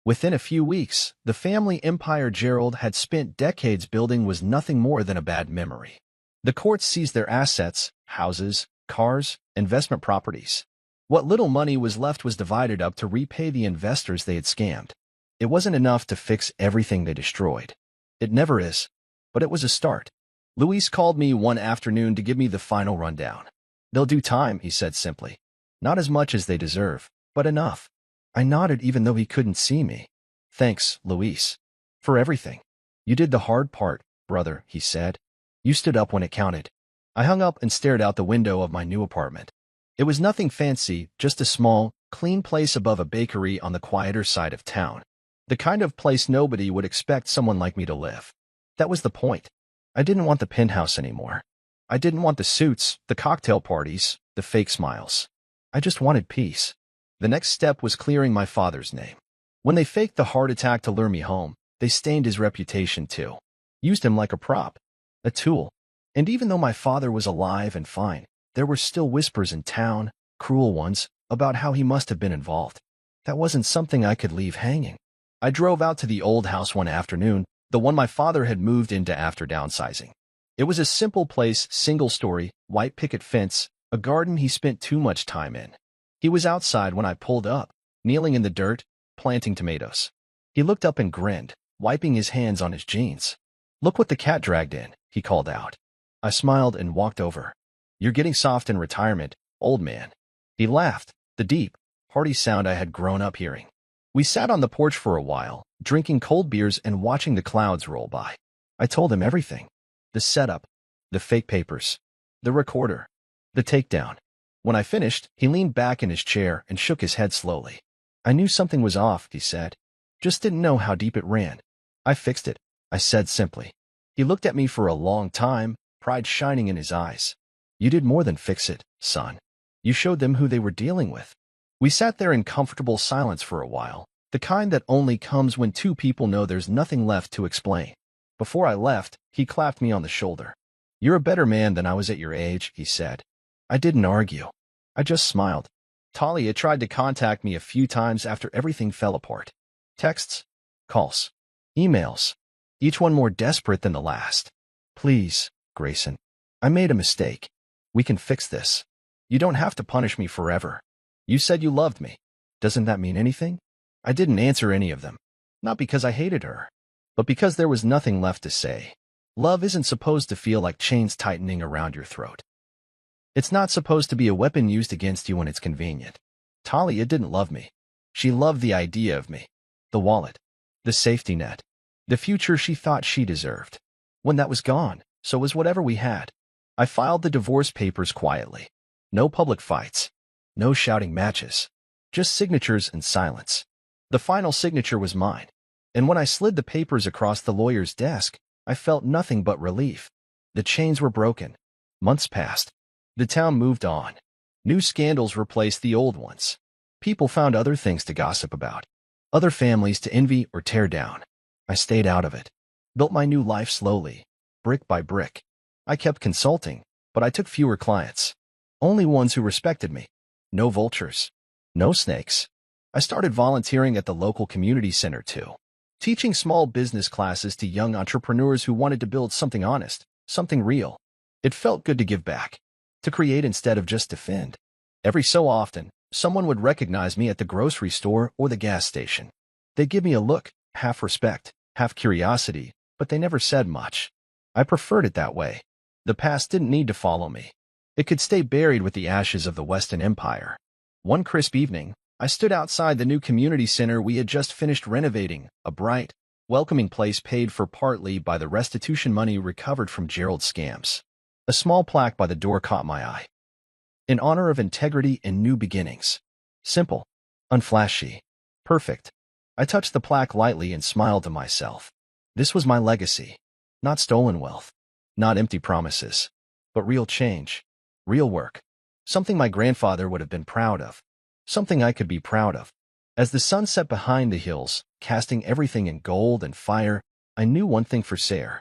Speaker 1: Within a few weeks, the family empire Gerald had spent decades building was nothing more than a bad memory. The courts seized their assets, houses, cars, investment properties. What little money was left was divided up to repay the investors they had scammed. It wasn't enough to fix everything they destroyed. It never is, but it was a start. Luis called me one afternoon to give me the final rundown. "They'll do time," he said simply. "Not as much as they deserve, but enough." I nodded even though he couldn't see me. "Thanks, Luis. For everything. You did the hard part, brother," he said. "You stood up when it counted." I hung up and stared out the window of my new apartment. It was nothing fancy, just a small, clean place above a bakery on the quieter side of town. The kind of place nobody would expect someone like me to live. That was the point. I didn't want the penthouse anymore. I didn't want the suits, the cocktail parties, the fake smiles. I just wanted peace. The next step was clearing my father's name. When they faked the heart attack to lure me home, they stained his reputation too. Used him like a prop, a tool. And even though my father was alive and fine, there were still whispers in town, cruel ones, about how he must have been involved. That wasn't something I could leave hanging. I drove out to the old house one afternoon, the one my father had moved into after downsizing. It was a simple place, single-story, white picket fence, a garden he spent too much time in. He was outside when I pulled up, kneeling in the dirt, planting tomatoes. He looked up and grinned, wiping his hands on his jeans. "Look what the cat dragged in," he called out. I smiled and walked over. "You're getting soft in retirement, old man." He laughed, the deep, hearty sound I had grown up hearing. We sat on the porch for a while, drinking cold beers and watching the clouds roll by. I told him everything. The setup, the fake papers, the recorder, the takedown. When I finished, he leaned back in his chair and shook his head slowly. "I knew something was off," he said. "Just didn't know how deep it ran." "I fixed it," I said simply. He looked at me for a long time, pride shining in his eyes. "You did more than fix it, son. You showed them who they were dealing with." We sat there in comfortable silence for a while, the kind that only comes when two people know there's nothing left to explain. Before I left, he clapped me on the shoulder. "You're a better man than I was at your age," he said. I didn't argue. I just smiled. Talia tried to contact me a few times after everything fell apart. Texts, calls, emails, each one more desperate than the last. "Please, Grayson, I made a mistake. We can fix this. You don't have to punish me forever. You said you loved me. Doesn't that mean anything?" I didn't answer any of them. Not because I hated her, but because there was nothing left to say. Love isn't supposed to feel like chains tightening around your throat. It's not supposed to be a weapon used against you when it's convenient. Talia didn't love me. She loved the idea of me. The wallet. The safety net. The future she thought she deserved. When that was gone, so was whatever we had. I filed the divorce papers quietly. No public fights. No shouting matches. Just signatures and silence. The final signature was mine. And when I slid the papers across the lawyer's desk, I felt nothing but relief. The chains were broken. Months passed. The town moved on. New scandals replaced the old ones. People found other things to gossip about. Other families to envy or tear down. I stayed out of it. Built my new life slowly, brick by brick. I kept consulting, but I took fewer clients. Only ones who respected me. No vultures. No snakes. I started volunteering at the local community center too. Teaching small business classes to young entrepreneurs who wanted to build something honest, something real. It felt good to give back. To create instead of just defend. Every so often, someone would recognize me at the grocery store or the gas station. They'd give me a look, half respect, half curiosity, but they never said much. I preferred it that way. The past didn't need to follow me. It could stay buried with the ashes of the Western Empire. One crisp evening, I stood outside the new community center we had just finished renovating, a bright, welcoming place paid for partly by the restitution money recovered from Gerald's scams. A small plaque by the door caught my eye. In honor of integrity and new beginnings. Simple. Unflashy. Perfect. I touched the plaque lightly and smiled to myself. This was my legacy. Not stolen wealth. Not empty promises. But real change. Real work. Something my grandfather would have been proud of. Something I could be proud of. As the sun set behind the hills, casting everything in gold and fire, I knew one thing for certain.